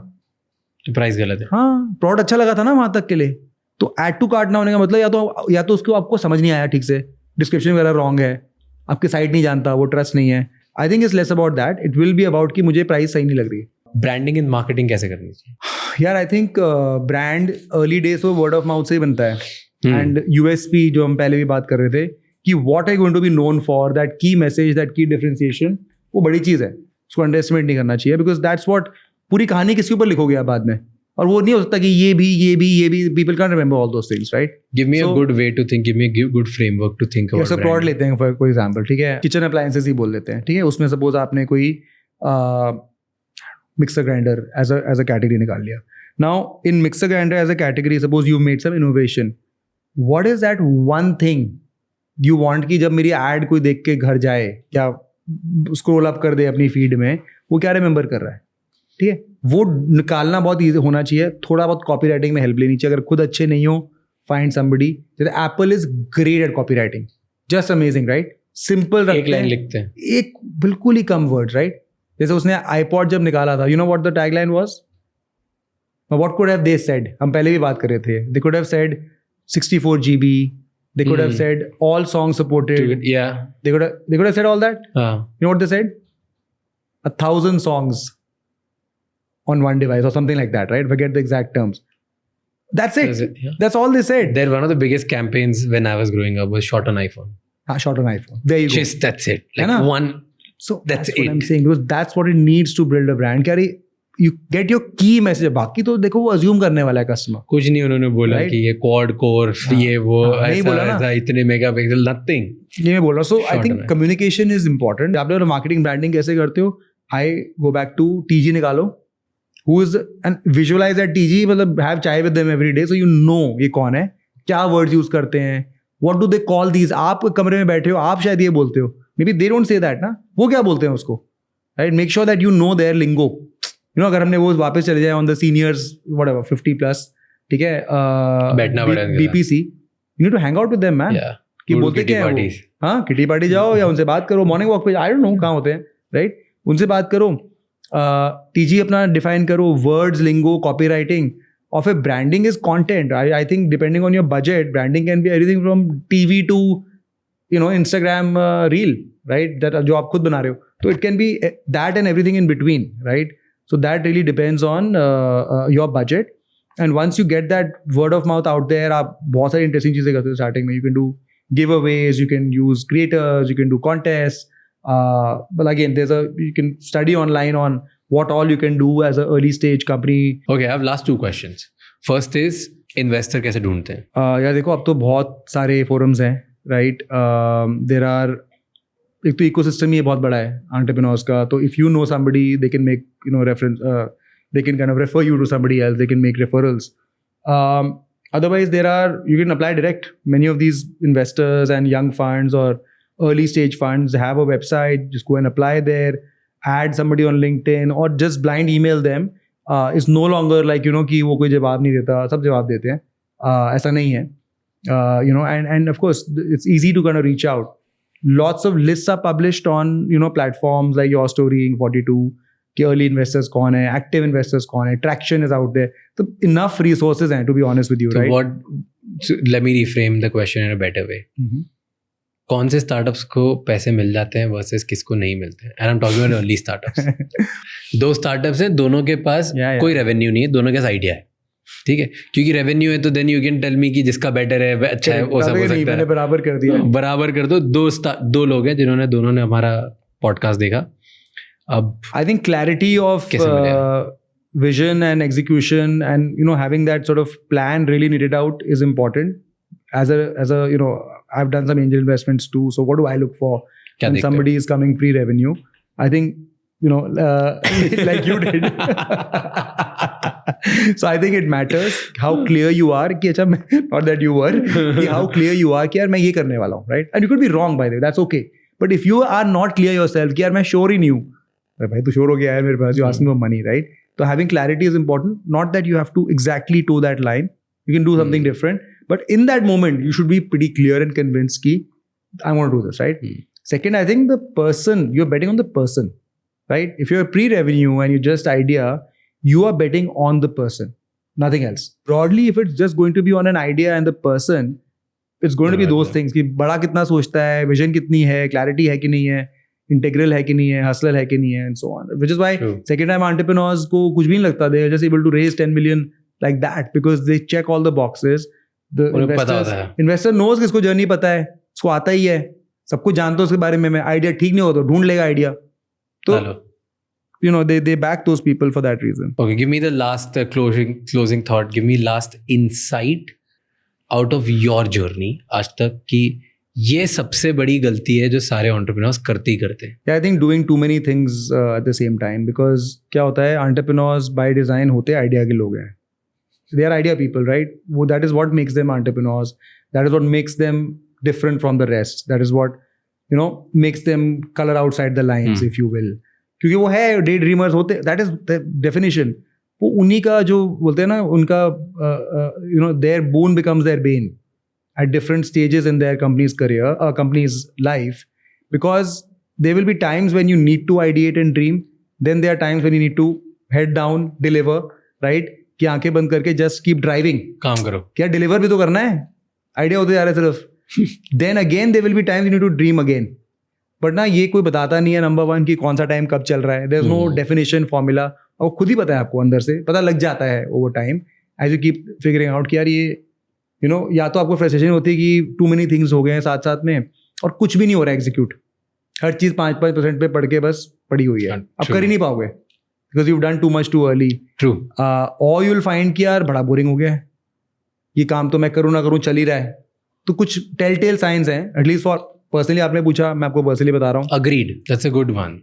तो प्राइस गलत है। हाँ प्रोडक्ट अच्छा लगा था ना वहां तक के लिए, तो ऐड टू कार्ट ना होने का मतलब या तो उसको आपको समझ नहीं आया ठीक से, डिस्क्रिप्शन वगैरह रॉन्ग है, आपकी साइट नहीं जानता, वो ट्रस्ट नहीं है. I think it's less about that, it will be about कि मुझे प्राइस सही नहीं लग रही. ब्रांडिंग एंड मार्केटिंग कैसे करनी चाहिए? यार आई थिंक ब्रांड अर्ली डेज में वर्ड ऑफ माउथ से ही बनता है. एंड यूएसपी जो हम पहले भी बात कर रहे थे कि what I going to be known for, that key message, that key differentiation, वो बड़ी चीज़ है, उसको अंडरएस्टिमेट नहीं करना चाहिए, बिकॉज दैट्स व्हाट, पूरी कहानी किसके ऊपर लिखोगे आप बाद में, और वो नहीं हो सकता कि ये भी people can remember all those things, right? Give me a good way to think, give me a good framework to think about जैसे प्रोडक्ट लेते हैं फॉर एग्जांपल, ठीक है, किचन अप्लायंसेस ही बोल लेते हैं, ठीक है, उसमें सपोज आपने कोई mixer grinder as a category निकाल लिया. Now in mixer grinder as a category suppose you made some innovation, what is that one thing you want कि जब मेरी एड कोई देख के घर जाए या स्क्रॉल अप कर दे अपनी फीड में, वो क्या रिमेंबर कर रहा है, ठीक है, वो निकालना बहुत ईजी होना चाहिए. थोड़ा बहुत कॉपी राइटिंग में हेल्प लेनी चाहिए, अगर खुद अच्छे नहीं हो फाइंड समबडी. जैसे Apple is great at copy writing, just amazing, right? Simple एक लाइन लिखते हैं, एक बिल्कुल ही कम वर्ड, राइट? जैसे उसने आईपॉड जब निकाला था, you know what the tagline was, what could have they said, हम पहले भी बात कर रहे थे, they could have said 64 GB, they could have said all songs supported, yeah, they could have said all that. You know what they said? 1,000 songs on one device or something like that, right? Forget the exact terms. That's it. Yeah. That's all they said. They're one of the biggest campaigns when I was growing up was shot on iPhone. Shot on iPhone. There you go. Just that's it. Like है ना? one. So that's what I'm saying, because that's what it needs to build a brand. क्या you get your key message. बाकी तो देखो वो assume करने वाला है customer. कुछ नहीं उन्होंने बोला Right? कि ये quad core, ये वो नहीं बोला ना, ऐसा इतने मेगापिक्सल, nothing. ये मैं बोल रहा हूँ. So I Shot think on communication is important. आप लोग marketing branding कैसे करते हो? I go back to TG निकालो. Who is and visualize that TG, मतलब have चाय with them every day, so you know ये कौन है, क्या words use करते हैं, what do they call these. आप कमरे में बैठे हो, आप शायद ये बोलते हो, maybe they don't say that ना, वो क्या बोलते हैं उसको, right? Make sure that you know their lingo. You know, अगर हमने वो वापस चले जाए on the seniors whatever 50+, ठीक है, बैठना पड़ेगा BPC, you need to hang out with them, man. Yeah. कि बोलते क्या है वो, हाँ किटी पार्टी जाओ या उनसे बात करो, मॉर्निंग वॉक पे, आई डोंट नो कहाँ होते हैं, राइट? उनसे बात करो, टीजी अपना डिफाइन करो, words, lingo, copy writing of a branding is content. I think depending on your budget, branding can be everything from TV to you know Instagram reel, right? That जो आप खुद बना रहे हो, तो it can be that and everything in between, right? So that really depends on your budget. And once you get that word of mouth out there, आप बहुत सारी interesting चीज़ें करते हो starting में. You can do giveaways, you can use creators, you can do contests. But again, you can study online on what all you can do as an early stage company. Okay, I have last 2 questions. First is investor कैसे ढूंढते हैं? यार देखो, अब तो बहुत सारे forums हैं, right? There are, एक तो इकोसिस्टम ही बहुत बड़ा है एंटरप्रेन्योर्स का, तो if you know somebody they can make you know reference, they can kind of refer you to somebody else, they can make referrals. Otherwise there are, you can apply direct. Many of these investors and young funds or early stage funds have a website, just go and apply there, add somebody on LinkedIn or just blind email them. It's no longer like you know कि वो कोई जवाब नहीं देता, सब जवाब देते हैं, ऐसा नहीं है. You know, and of course it's easy to kind of reach out. Lots of lists are published on you know platforms like Your Story, 42 कि early investors कौन है, active investors कौन है, traction is out there. So enough resources हैं, to be honest with you, So right? so let me reframe the question in a better way. कौन से startups को पैसे मिल जाते हैं versus किसको नहीं मिलते हैं? And I'm talking about early startups. 2 startups हैं, दोनों के पास कोई revenue नहीं है, दोनों के पास idea है, ठीक है? क्योंकि रेवेन्यू है तो then you can tell me कि जिसका बेटर है, अच्छा है, वो सब हो सकता है. मैंने बराबर कर दिया, बराबर कर दो. 2 लोग हैं जिन्होंने दोनों ने हमारा पॉडकास्ट देखा. अब I think clarity of vision and execution and you know having that sort of plan really needed out is important. As a you know, I've done some angel investments too, so what do I look for when somebody is coming pre-revenue? I think you know like you did. So I think it matters how clear you are कि अच्छा, not that you were, कि how clear you are कि यार मैं ये करने वाला हूँ, right? And you could be wrong by the way, that's okay. But if you are not clear yourself कि यार मैं sure ही नहीं हूँ, भाई तू sure हो गया है मेरे पास, you asking for money, right? So having clarity is important. Not that you have to exactly toe that line. You can do something different. But in that moment, you should be pretty clear and convinced कि I want to do this, right? Second, I think the person, you're betting on the person, right? If you're pre-revenue and you just idea, you are betting on the person, nothing else. Broadly, if it's just going to be on an idea and the person, it's going to be those things कि बड़ा कितना सोचता है, vision कितनी है, clarity है कि नहीं है, integral है कि नहीं है, hustler है कि नहीं है, and so on. Which is why second time entrepreneurs को कुछ भी नहीं लगता, they are just able to raise 10 million like that because they check all the boxes. The investor knows कि इसको journey पता है, इसको आता ही है, सब कुछ जानते हो उसके बारे में, आइडिया ठीक नहीं हो तो ढूंढ लेगा आइडिया. तो you know they back those people for that reason. Okay, give me the last closing thought. Give me last insight out of your journey आज तक कि ये सबसे बड़ी गलती है जो सारे entrepreneurs करते ही करते हैं. Yeah, I think doing too many things at the same time, because क्या होता है, entrepreneurs by design होते आइडिया के लोग हैं. They are idea people, right? वो that is what makes them entrepreneurs. That is what makes them different from the rest. That is what, you know, makes them color outside the lines, if you will. क्योंकि वो है डे ड्रीमर्स होते, दैट इज द डेफिनेशन. वो उन्हीं का जो बोलते हैं ना, उनका you know their boon becomes their bane at different stages in their companies career, companies life, because there will be times when you need to ideate and dream, then there are times when you need to head down, deliver, right? कि आंखें बंद करके जस्ट कीप ड्राइविंग, काम करो, क्या डिलीवर भी तो करना है, आइडिया होते जा रहा है सिर्फ. Then again there will be times you need to dream again. But ना ये कोई बताता नहीं है नंबर वन कि कौन सा टाइम कब चल रहा है. There is no definition formula, और खुद ही पता है आपको, अंदर से पता लग जाता है over time as you keep figuring out कि यार ये यू नो, या तो आपको फ्रस्ट्रेशन होती है कि टू मेनी थिंग्स हो गए हैं साथ साथ में और कुछ भी नहीं हो रहा है एग्जीक्यूट, हर चीज़ 5% पे पढ़ के बस पड़ी हुई है, अब कर ही नहीं पाओगे because you done too much too early. True. और यू विल फाइंड कि यार बड़ा बोरिंग हो गया है, ये काम तो मैं करूँ ना करूँ चल ही रहा है. तो कुछ टेल साइंस हैं, एटलीस्ट फॉर पर्सनली. आपने पूछा, मैं आपको पर्सनली बता रहा हूँ. Agreed, that's a good one.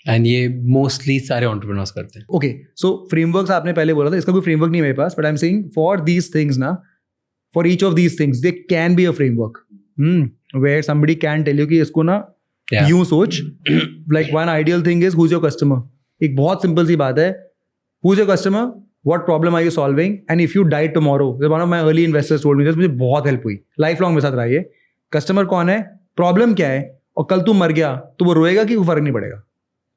And ये मोस्टली सारे एंटरप्रेन्योर्स करते हैं. ओके, सो फ्रेमवर्क्स आपने पहले बोला था, इसका कोई फ्रेमवर्क नहीं है मेरे पास, but I am saying for these things ना, for each of these things they can be a framework where somebody can tell you कि इसको ना यूं सोच. Like one ideal thing is who is your customer. एक बहुत सिंपल सी बात है, who is your customer, what problem are you solving, and if you die tomorrow. one of my early investors told me this, मुझे बहुत हेल्प हुई, लाइफ लॉन्ग मेरे साथ रहा ये. कस्टमर कौन है, प्रॉब्लम क्या है, और कल तू मर गया तो वो रोएगा कि कोई फर्क नहीं पड़ेगा.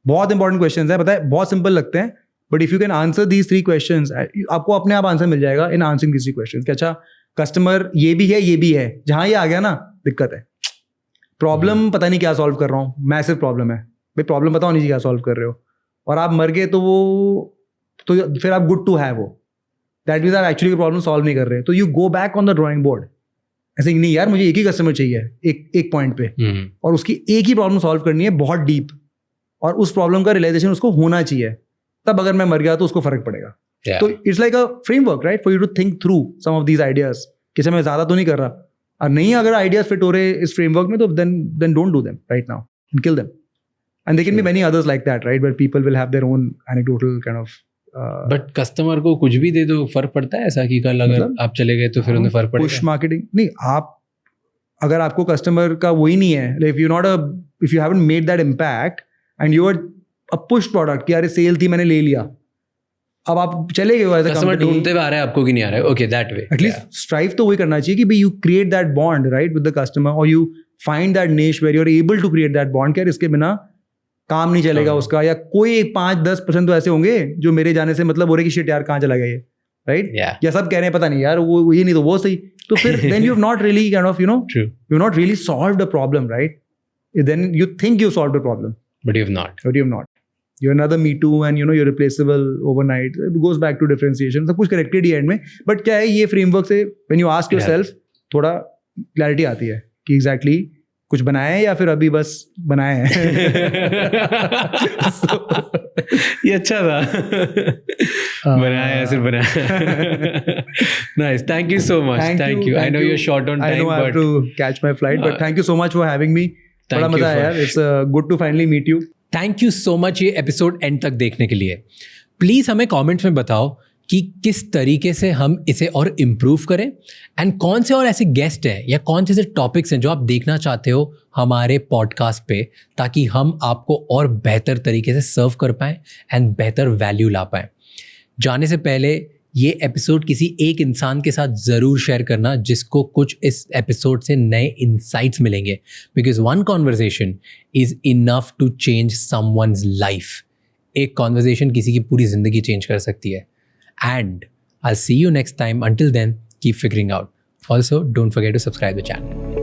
बहुत इंपॉर्टेंट क्वेश्चंस है, पता है, बहुत सिंपल लगते हैं, but if you can answer these 3 questions, आपको अपने आप आंसर मिल जाएगा इन आंसरिंग दीज 3 क्वेश्चंस. अच्छा, कस्टमर ये भी है, ये भी है, जहां ये आ गया ना दिक्कत है. प्रॉब्लम पता नहीं क्या सॉल्व कर रहा हूँ, मैसिव प्रॉब्लम है भाई, प्रॉब्लम बताओ नहीं क्या सॉल्व कर रहे हो, और आप मर गए तो वो तो फिर आप गुड टू हैव हो, दैट मीन्स आप एक्चुअली प्रॉब्लम सॉल्व नहीं कर रहे. तो you go back on the drawing board. ऐसे नहीं यार, मुझे एक ही कस्टमर चाहिए एक पॉइंट पे, और उसकी एक ही प्रॉब्लम सॉल्व करनी है बहुत डीप, और उस प्रॉब्लम का रियलाइजेशन उसको होना चाहिए, तब अगर मैं मर गया तो उसको फर्क पड़ेगा. तो it's like a framework, right, for you to think through some of these ideas कि मैं ज्यादा तो नहीं कर रहा, और नहीं अगर आइडियाज फिट हो रहे इस फ्रेमवर्क में तो then don't do them right now and kill them. And there can be many others like that, right, where people will have their own anecdotal kind of. But customer को कुछ भी दे दो, फर्क पड़ता है ऐसा कि कल अगर आप चले गए तो फिर उन्हें फर्क पड़ेगा. पुश मार्केटिंग नहीं, आप अगर आपको कस्टमर का वही नहीं है, if you haven't made that impact and you are a push product कि यार सेल थी मैंने ले लिया, अब आप चले गए एज अ कस्टमर ढूंढते हुए आ रहा है आपको कि नहीं आ रहा है, okay that way at least strive तो वही करना चाहिए कि भाई you create that bond right with the customer, और you find that niche where you are able to create that bond. क्या इसके बिना काम नहीं चलेगा उसका, या कोई 5-10% तो ऐसे होंगे जो मेरे जाने से मतलब हो रहे कि शिट यार कहाँ चला गया ये, राइट, या सब कह रहे हैं पता नहीं यार वो ये नहीं तो वो सही, तो फिर then you have not really kind of you know you have not really solved a problem, right. Then you think you solved a problem but you have not. You're another me too and you know you're replaceable overnight. It goes back to differentiation. सब कुछ करेक्टेड ही एंड में, बट क्या है ये फ्रेमवर्क से when you ask yourself थोड़ा क्लैरिटी आती है कि एग्जैक्टली कुछ बनाया है या फिर अभी बस बनाया है. ये अच्छा था. बनाया है, सिर्फ बनाया. Nice, thank you so much. Thank you. I know you're short on time. I know I have to catch my flight, but thank you so much for having me. बड़ा मजा आया यार. It's good to finally meet you. Thank you so much ये एपिसोड एंड तक देखने के लिए. प्लीज़ हमें कमेंट्स में बताओ कि किस तरीके से हम इसे और इम्प्रूव करें, एंड कौन से और ऐसे गेस्ट हैं या कौन से ऐसे टॉपिक्स हैं जो आप देखना चाहते हो हमारे पॉडकास्ट पे, ताकि हम आपको और बेहतर तरीके से सर्व कर पाएँ एंड बेहतर वैल्यू ला पाएँ. जाने से पहले ये एपिसोड किसी एक इंसान के साथ ज़रूर शेयर करना जिसको कुछ इस एपिसोड से नए इंसाइट्स मिलेंगे, because one conversation is enough to change someone's life. एक कॉन्वर्जेशन किसी की पूरी ज़िंदगी चेंज कर सकती है. And I see you next time. Until then, keep figuring out. Also, don't forget to subscribe the channel.